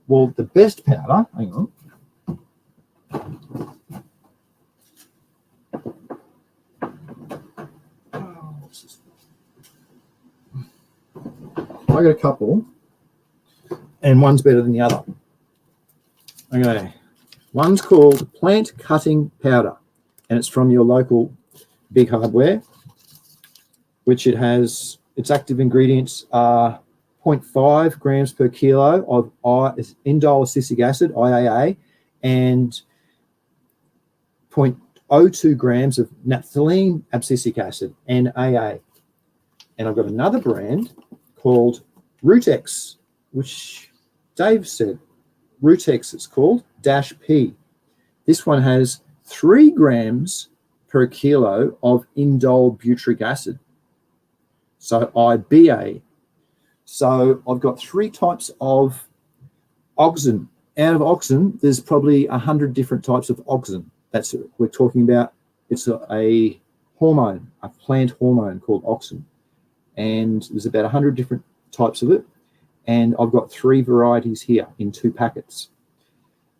Well, the best powder, hang on. I got a couple, and one's better than the other. Okay, one's called Plant Cutting Powder, and it's from your local big hardware, which it has, its active ingredients are 0.5 grams per kilo of indole acetic acid, IAA, and 0.02 grams of naphthalene abscisic acid, NAA. And I've got another brand called Rootex, which Dave said, Rootex it's called, -P. This one has 3 grams per kilo of indole butyric acid, so IBA. So I've got 3 types of oxin. Out of oxin, there's probably 100 different types of oxin. That's what we're talking about. It's a hormone, a plant hormone called oxin. And there's about 100 different types of it. And I've got 3 varieties here in 2 packets.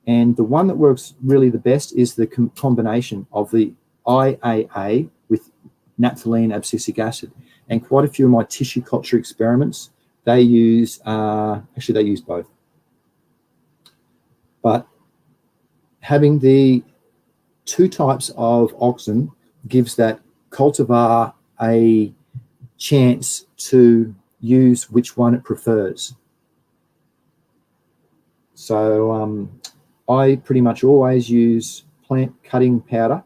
And the one that works really the best is the combination of the IAA with naphthalene abscisic acid. And quite a few of my tissue culture experiments, they use, actually they use both. But having the 2 types of oxin gives that cultivar a chance to use which one it prefers. So I pretty much always use plant cutting powder.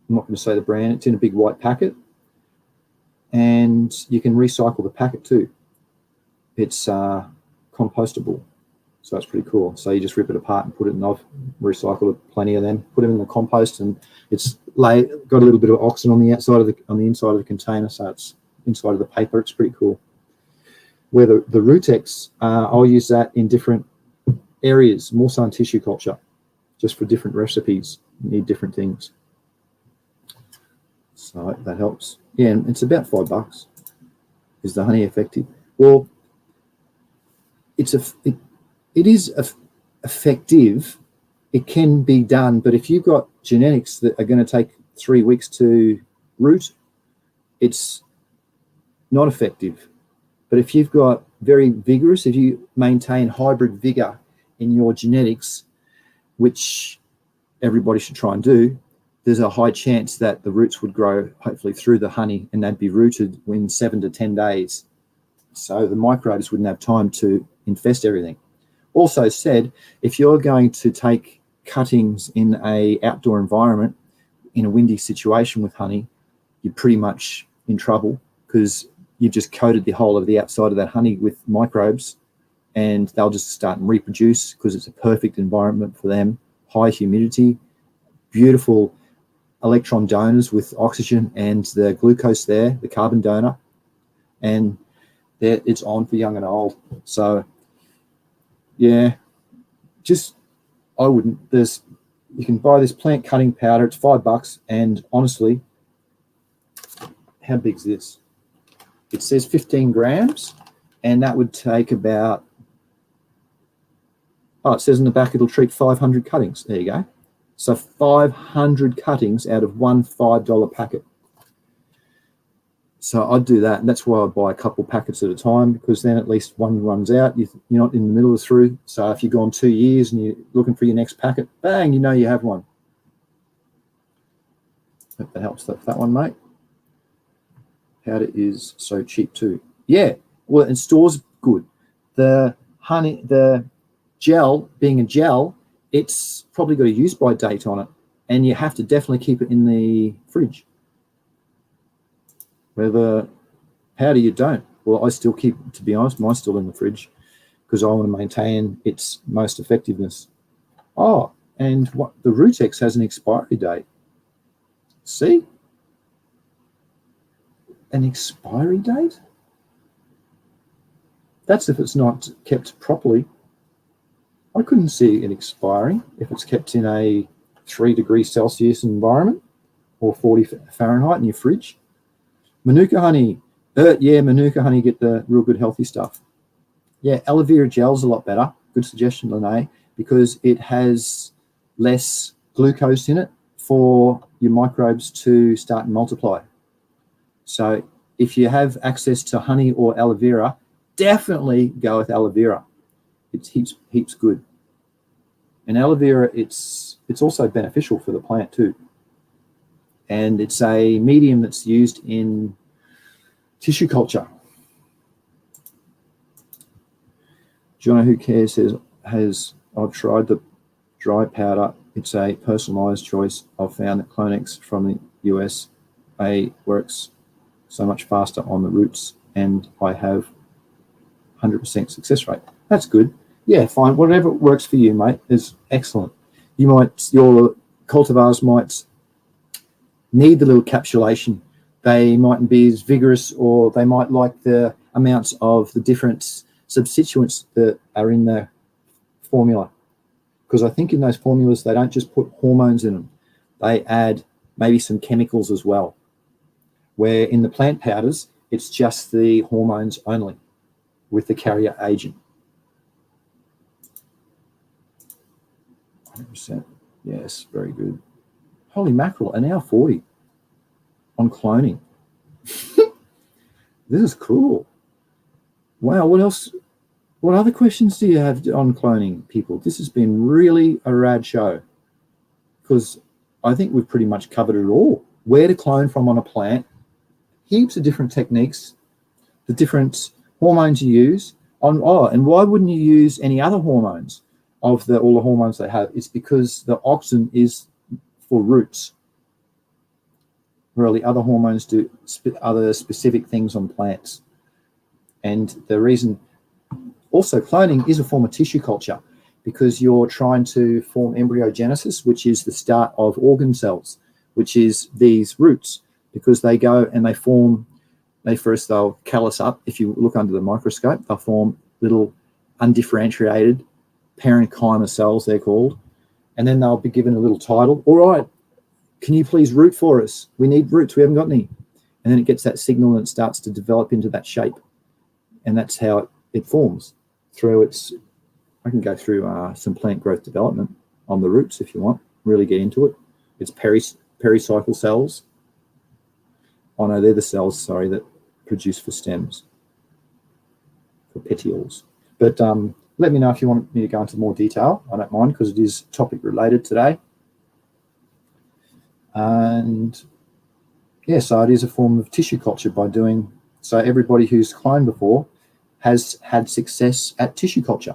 I'm not going to say the brand. It's in a big white packet. And you can recycle the packet too. It's compostable. So that's pretty cool. So you just rip it apart and put it in. I've recycled plenty of them. Put them in the compost, and it's got a little bit of oxygen on the outside of the inside of the container, so it's inside of the paper. It's pretty cool. Where the Rootex, I'll use that in different areas, more so in tissue culture, just for different recipes. You need different things. So that helps. Yeah, and it's about $5. Is the honey effective? Well, it is effective. It can be done, but if you've got genetics that are going to take 3 weeks to root, it's not effective. But if you've got very vigorous, if you maintain hybrid vigor in your genetics, which everybody should try and do, there's a high chance that the roots would grow hopefully through the honey, and they'd be rooted in 7 to 10 days. So the microbes wouldn't have time to infest everything. Also said, if you're going to take cuttings in an outdoor environment, in a windy situation with honey, you're pretty much in trouble, because you've just coated the whole of the outside of that honey with microbes, and they'll just start and reproduce because it's a perfect environment for them. High humidity, beautiful electron donors with oxygen and the glucose there, the carbon donor, and there it's on for young and old. So yeah, just I wouldn't. You can buy this plant cutting powder. It's $5, and honestly, how big is this? It says 15 grams, and that would take about, it says in the back it'll treat 500 cuttings. There you go. So 500 cuttings out of one $5 packet. So I'd do that, and that's why I buy a couple packets at a time, because then at least one runs out. You're not in the middle of through. So if you've gone 2 years and you're looking for your next packet, bang, you know you have one. Hope that helps that one, mate. Powder is so cheap too. Yeah, well, and stores good. The honey, the gel, being a gel, it's probably got a use-by date on it, and you have to definitely keep it in the fridge. Where the powder, you don't. Well, I still keep, to be honest, mine's still in the fridge because I want to maintain its most effectiveness. Oh, and what the Rootex has an expiry date. See? An expiry date? That's if it's not kept properly. I couldn't see it expiring if it's kept in a 3 degrees Celsius environment or 40 Fahrenheit in your fridge. Manuka honey. Yeah, Manuka honey, get the real good healthy stuff. Yeah, aloe vera gel's a lot better. Good suggestion, Lene, because it has less glucose in it for your microbes to start and multiply. So if you have access to honey or aloe vera, definitely go with aloe vera. It's heaps good. And aloe vera, it's also beneficial for the plant too. And it's a medium that's used in tissue culture. Jono Who Cares says, I've tried the dry powder. It's a personalized choice. I've found that Clonex from the USA works so much faster on the roots, and I have 100% success rate. That's good. Yeah, fine. Whatever works for you, mate, is excellent. Your cultivars might need the little capsulation. They mightn't be as vigorous, or they might like the amounts of the different substituents that are in the formula. Because I think in those formulas, they don't just put hormones in them. They add maybe some chemicals as well. Where in the plant powders, it's just the hormones only with the carrier agent. 100%. Yes, very good. Holy mackerel, an hour 40 on cloning. This is cool. Wow, what else? What other questions do you have on cloning, people? This has been really a rad show, because I think we've pretty much covered it all. Where to clone from on a plant, heaps of different techniques, the different hormones you use. And why wouldn't you use any other hormones? of all the hormones they have, it's because the auxin is for roots, where the other hormones do other specific things on plants. And the reason, also cloning is a form of tissue culture, because you're trying to form embryogenesis, which is the start of organ cells, which is these roots, because they go and they form, they'll callus up. If you look under the microscope, they'll form little undifferentiated parenchyma cells, they're called. And then they'll be given a little title. All right, can you please root for us? We need roots, we haven't got any. And then it gets that signal and it starts to develop into that shape. And that's how it forms through its, I can go through some plant growth development on the roots if you want, really get into it. It's pericycle cells. Oh no, they're the cells, sorry, that produce for stems, for petioles. But let me know if you want me to go into more detail. I don't mind, because it is topic related today. And yeah, so it is a form of tissue culture by doing, so everybody who's cloned before has had success at tissue culture.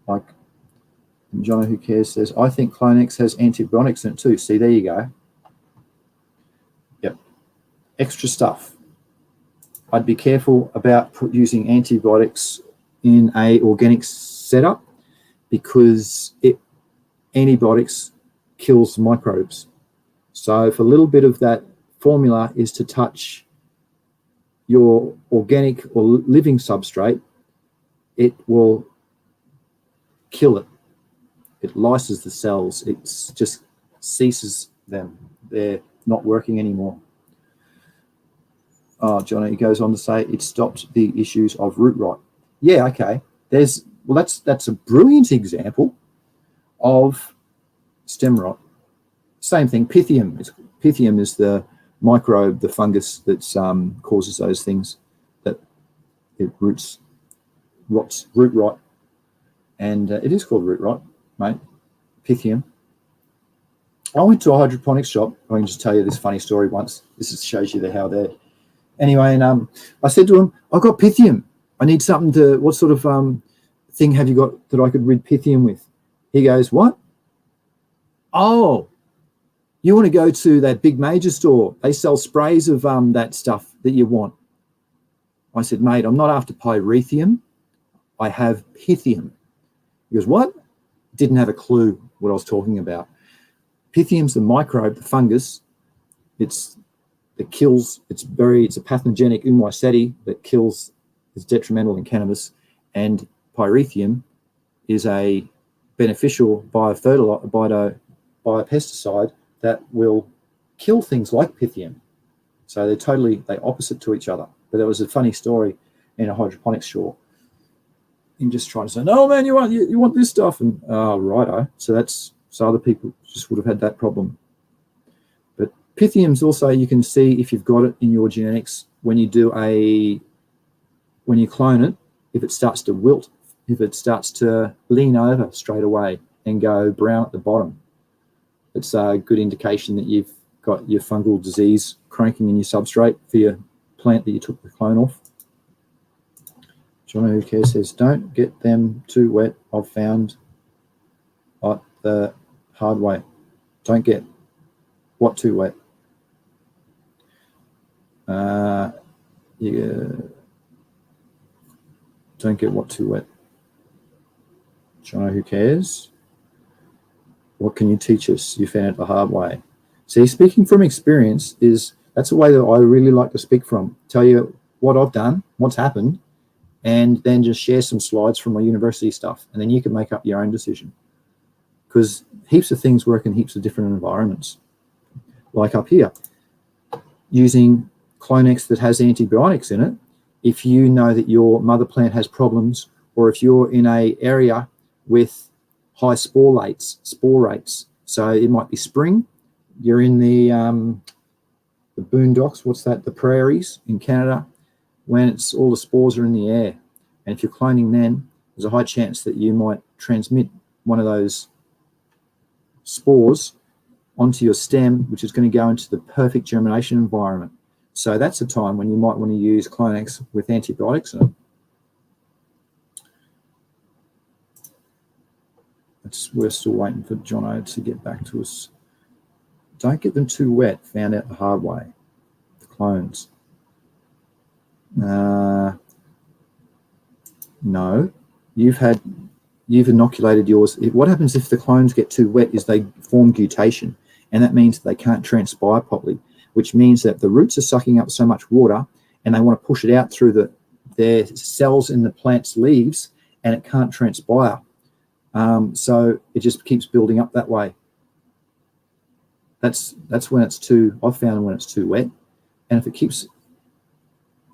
Like Jono Who Cares says, I think Clonex has antibiotics in it too. See, there you go. Yep. Extra stuff. I'd be careful about using antibiotics in a organic setup, because antibiotics kills microbes. So if a little bit of that formula is to touch your organic or living substrate, it will kill it. It lyses the cells. It just ceases them. They're not working anymore. Oh, Johnny goes on to say it stopped the issues of root rot. Yeah, okay. That's a brilliant example of stem rot. Same thing. Pythium is the microbe, the fungus that causes those things, that it root rot, and it is called root rot, mate. Pythium. I went to a hydroponics shop. I can just tell you this funny story once. This shows you how they're. Anyway, and I said to him, I've got Pythium. I need something to, what sort of thing have you got that I could rid Pythium with? He goes, what? Oh, you want to go to that big major store? They sell sprays of that stuff that you want. I said, mate, I'm not after pyrethrum. I have Pythium. He goes, what? Didn't have a clue what I was talking about. Pythium's the microbe, the fungus. It's a pathogenic umyseti that kills, is detrimental in cannabis, and pyrethrum is a beneficial biopesticide that will kill things like Pythium. So they're opposite to each other. But there was a funny story in a hydroponics shop. Him just trying to say, no man, you want this stuff, and righto. So other people just would have had that problem. But Pythium's also, you can see if you've got it in your genetics when you clone it, if it starts to wilt, if it starts to lean over straight away and go brown at the bottom, it's a good indication that you've got your fungal disease cranking in your substrate for your plant that you took the clone off. Jono Who Cares says, don't get them too wet. I've found the hard way. Don't get what too wet? Don't get what too wet. Jono Who Cares? What can you teach us? You found it the hard way. See, speaking from experience that's a way that I really like to speak from. Tell you what I've done, what's happened, and then just share some slides from my university stuff, and then you can make up your own decision. Because heaps of things work in heaps of different environments. Like up here, using Clonex that has antibiotics in it, if you know that your mother plant has problems, or if you're in an area with high spore rates, so it might be spring, you're in the boondocks, the prairies in Canada, when all the spores are in the air. And if you're cloning then, there's a high chance that you might transmit one of those spores onto your stem, which is going to go into the perfect germination environment. So that's a time when you might want to use Clonex with antibiotics in it. we're still waiting for Jono to get back to us. Don't get them too wet. Found out the hard way. The clones. No, you've inoculated yours. What happens if the clones get too wet is they form guttation, and that means they can't transpire properly, which means that the roots are sucking up so much water and they want to push it out through their cells in the plant's leaves, and it can't transpire. So it just keeps building up that way. That's when it's too, I've found when it's too wet. And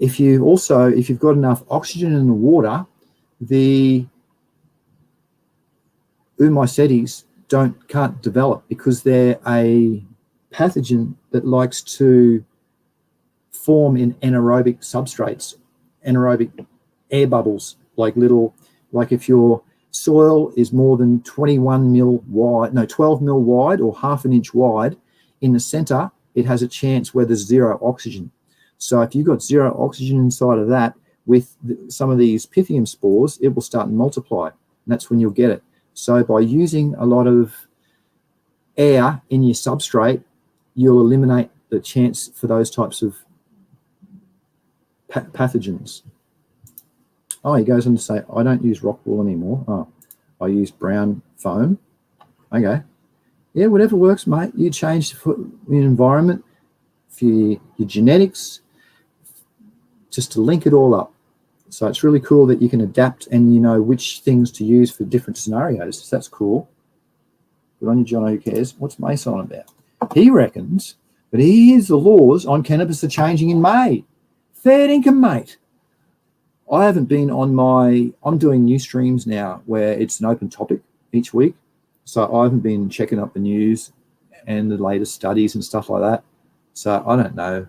if you've got enough oxygen in the water, the Oomycetes can't develop because they're a pathogen that likes to form in anaerobic substrates, anaerobic air bubbles, like if your soil is more than 12 mil wide or half an inch wide, in the center, it has a chance where there's zero oxygen. So if you've got zero oxygen inside of that, with some of these Pythium spores, it will start and multiply, and that's when you'll get it. So by using a lot of air in your substrate, you'll eliminate the chance for those types of pathogens. Oh, he goes on to say, I don't use rock wool anymore. Oh, I use brown foam. Okay. Yeah, whatever works, mate. You change for your environment, for your genetics, just to link it all up. So it's really cool that you can adapt and you know which things to use for different scenarios. So that's cool. Good on you, John. Who cares? What's Mace on about? He reckons that he hears the laws on cannabis are changing in May. Fair income, mate. I haven't been on I'm doing new streams now where it's an open topic each week. So I haven't been checking up the news and the latest studies and stuff like that. So I don't know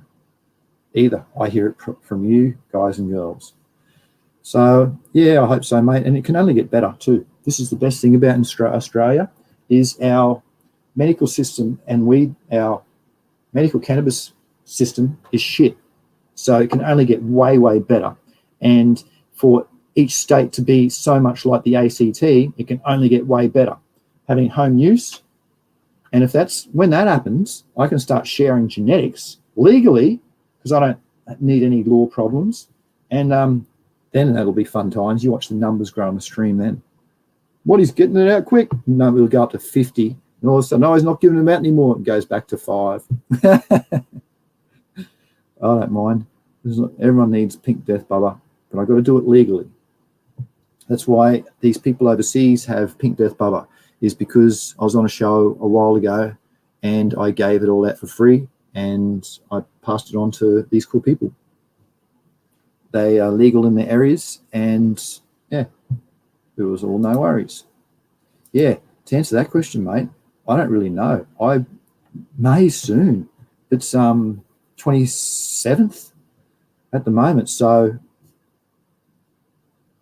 either. I hear it from you guys and girls. So yeah, I hope so, mate. And it can only get better too. This is the best thing about Australia is our medical system, and our medical cannabis system is shit. So it can only get way, way better. And for each state to be so much like the ACT, it can only get way better. Having home use, and when that happens, I can start sharing genetics legally because I don't need any law problems, and then that'll be fun times. You watch the numbers grow on the stream then. What, he's getting it out quick? No, we'll go up to 50, and all of a sudden, no, he's not giving them out anymore. It goes back to 5. I don't mind. Everyone needs pink death bubba, but I've got to do it legally. That's why these people overseas have pink death bubba, is because I was on a show a while ago and I gave it all out for free and I passed it on to these cool people. They are legal in their areas, and yeah, it was all no worries. Yeah, to answer that question, mate, I don't really know. I may soon. It's 27th at the moment, so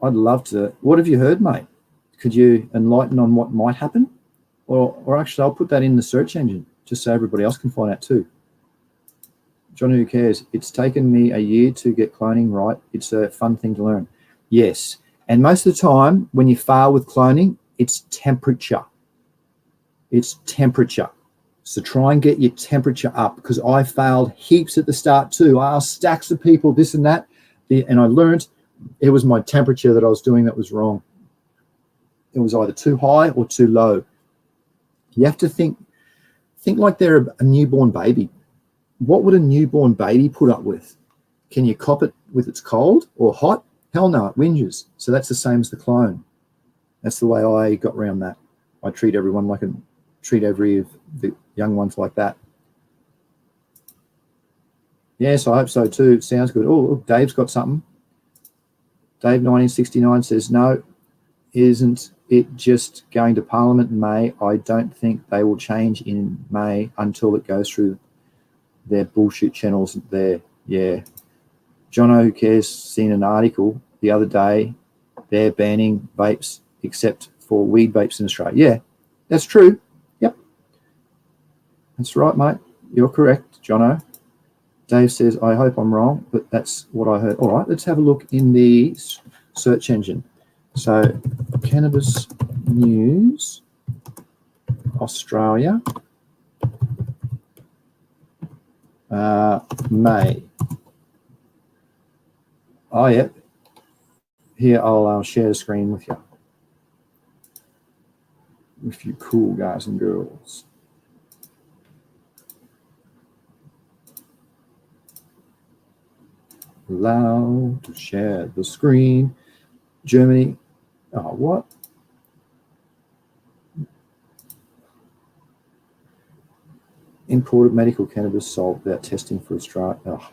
I'd love to. What have you heard, mate? Could you enlighten on what might happen? Or actually, I'll put that in the search engine just so everybody else can find out too. John, who cares? It's taken me a year to get cloning right. It's a fun thing to learn. Yes. And most of the time, when you fail with cloning, it's temperature. It's temperature. So try and get your temperature up, because I failed heaps at the start too. I asked stacks of people, this and that, and I learned it was my temperature that I was doing that was wrong. It was either too high or too low. You have to think like they're a newborn baby. What would a newborn baby put up with? Can you cop it with it's cold or hot? Hell no, it whinges. So that's the same as the clone. That's the way I got around that. I treat everyone like treat every of the young ones like that. Yes, I hope so too. It sounds good. Oh, Dave's got something. Dave 1969 says, no, isn't it just going to Parliament in May? I don't think they will change in May until it goes through their bullshit channels there. Yeah. Jono, who cares, seen an article the other day. They're banning vapes except for weed vapes in Australia. Yeah, that's true. Yep. That's right, mate. You're correct, Jono. Dave says, I hope I'm wrong, but that's what I heard. All right, let's have a look in the search engine. So, cannabis news. Australia, May. Oh, yeah. Here, I'll share the screen with you. With you cool guys and girls. Allow to share the screen. Germany. Oh, what? Imported medical cannabis sold without testing for Australia. Oh,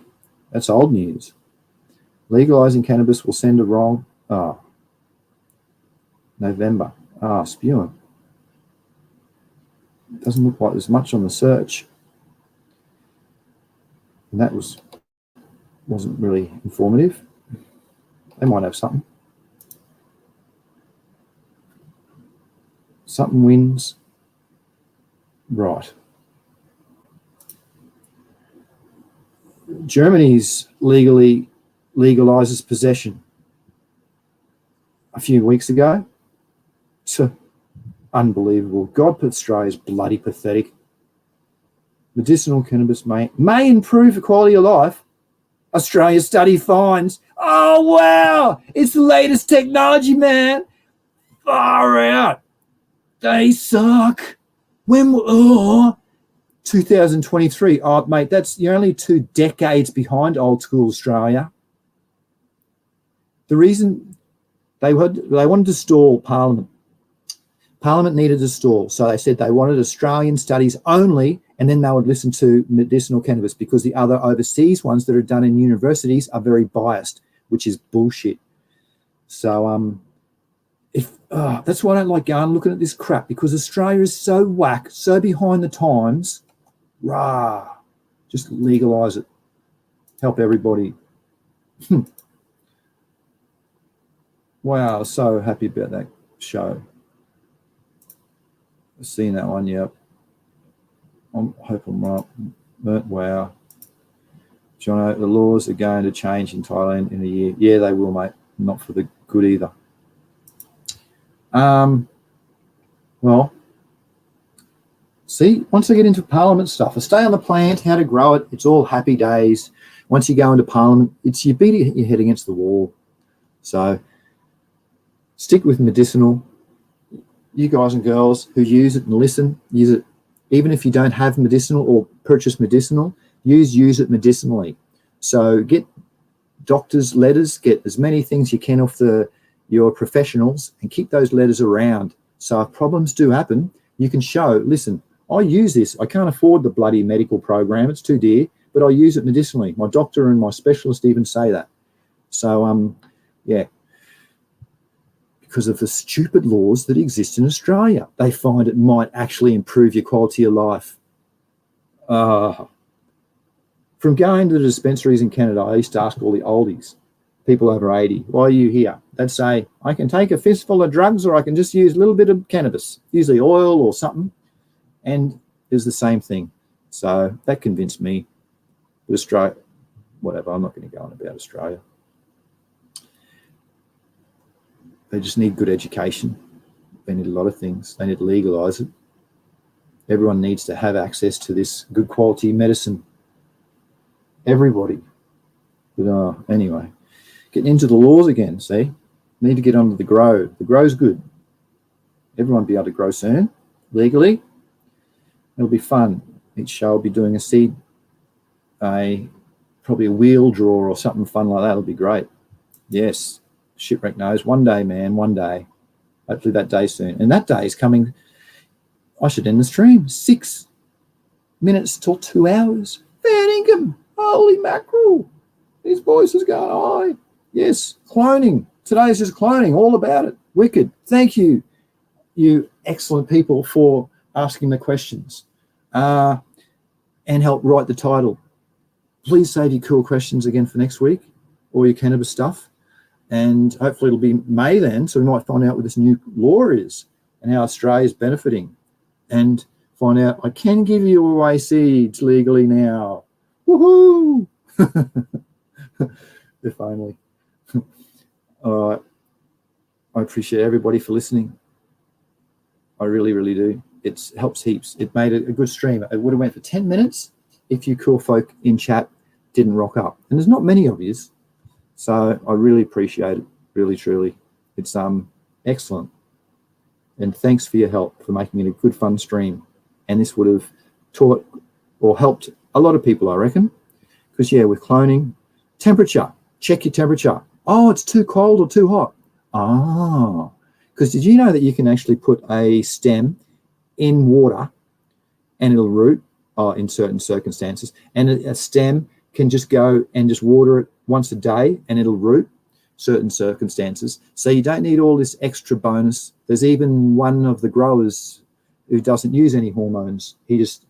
that's old news. Legalizing cannabis will send a wrong. Oh, November. Ah, spewing. Doesn't look like there's much on the search. And that wasn't really informative. They might have something. Something wins. Right. Germany's legalizes possession a few weeks ago. Unbelievable. God, Australia's bloody pathetic. Medicinal cannabis may improve the quality of life. Australia study finds. Oh, wow. It's the latest technology, man. Far out. They suck. 2023. Oh, mate, you're only 2 decades behind old school Australia. The reason they wanted to stall Parliament. Parliament needed to stall, so they said they wanted Australian studies only, and then they would listen to medicinal cannabis because the other overseas ones that are done in universities are very biased, which is bullshit. So that's why I don't like going looking at this crap, because Australia is so whack, so behind the times. Rah, just legalise it. Help everybody. Wow, so happy about that show. I've seen that one, yep. I hope I'm right. But wow. Jono, the laws are going to change in Thailand in a year. Yeah, they will, mate. Not for the good either. Well, see, once I get into Parliament stuff, I stay on the plant, how to grow it, it's all happy days. Once you go into Parliament, it's you beat your head against the wall. So stick with medicinal. You guys and girls who use it and listen, use it. Even if you don't have medicinal or purchase medicinal, use it medicinally. So get doctors' letters, get as many things you can off your professionals, and keep those letters around. So if problems do happen, you can show, listen, I use this. I can't afford the bloody medical program. It's too dear, but I use it medicinally. My doctor and my specialist even say that. So, yeah. Because of the stupid laws that exist in Australia. They find it might actually improve your quality of life. From going to the dispensaries in Canada, I used to ask all the oldies, people over 80, why are you here? They'd say, I can take a fistful of drugs, or I can just use a little bit of cannabis, usually oil or something. And it was the same thing. So that convinced me that Australia, whatever, I'm not going to go on about Australia. They just need good education. They need a lot of things. They need to legalise it. Everyone needs to have access to this good quality medicine. Everybody. But anyway, getting into the laws again, see? Need to get onto the grow. The grow's good. Everyone will be able to grow soon, legally. It'll be fun. Each show will be doing a seed, probably a wheel draw or something fun like that. It'll be great. Yes. Shipwreck knows. One day, man, one day. Hopefully that day soon. And that day is coming. I should end the stream. 6 minutes till 2 hours. Fair income. Holy mackerel. His voice is going high. Yes, cloning. Today's just cloning. All about it. Wicked. Thank you, you excellent people, for asking the questions and help write the title. Please save your cool questions again for next week, or your cannabis stuff. And hopefully it'll be May then, so we might find out what this new law is and how Australia is benefiting, and find out I can give you away seeds legally now. Woohoo! If only. All right. I appreciate everybody for listening. I really, really do. it helps heaps. It made a good stream. It would have went for 10 minutes if you cool folk in chat didn't rock up. And there's not many of yous. So I really appreciate it, really, truly. It's excellent. And thanks for your help, for making it a good, fun stream. And this would have taught or helped a lot of people, I reckon. Because, yeah, with cloning, temperature, check your temperature. Oh, it's too cold or too hot. Ah, because did you know that you can actually put a stem in water and it'll root in certain circumstances, and a stem can just go and just water it once a day and it'll root certain circumstances. So you don't need all this extra bonus. There's even one of the growers who doesn't use any hormones. He just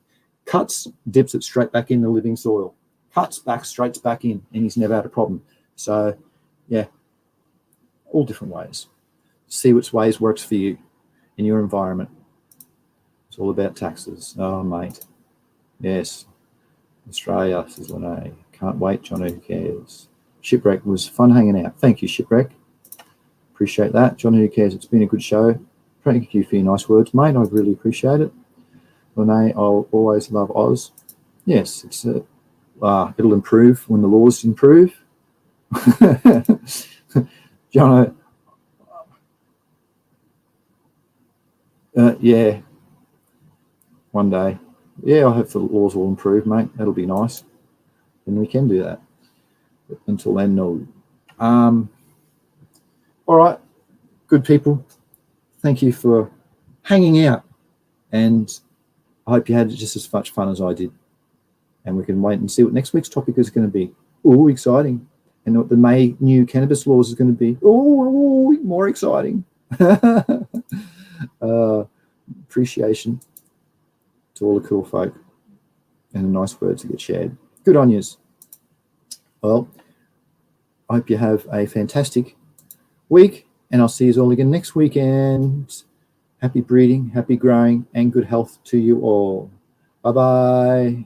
cuts, dips it straight back in the living soil, cuts back, straight back in, and he's never had a problem. So yeah, all different ways. See which ways works for you in your environment. It's all about taxes. Oh, mate. Yes. Australia, says Lene. Can't wait, John, who cares? Shipwreck was fun hanging out. Thank you, Shipwreck. Appreciate that. John, who cares? It's been a good show. Thank you for your nice words, mate. I really appreciate it. Lene, I'll always love Oz. Yes, it's it'll improve when the laws improve. John, yeah, one day. Yeah, I hope the laws will improve, mate. That'll be nice. And we can do that. But until then, no. All right, good people. Thank you for hanging out. And I hope you had just as much fun as I did. And we can wait and see what next week's topic is going to be. Oh, exciting. And what the May new cannabis laws is going to be. Oh, more exciting. Appreciation to all the cool folk and the nice words that get shared. Good on yous. Well, I hope you have a fantastic week, and I'll see you all again next weekend. Happy breeding, happy growing, and good health to you all. Bye-bye.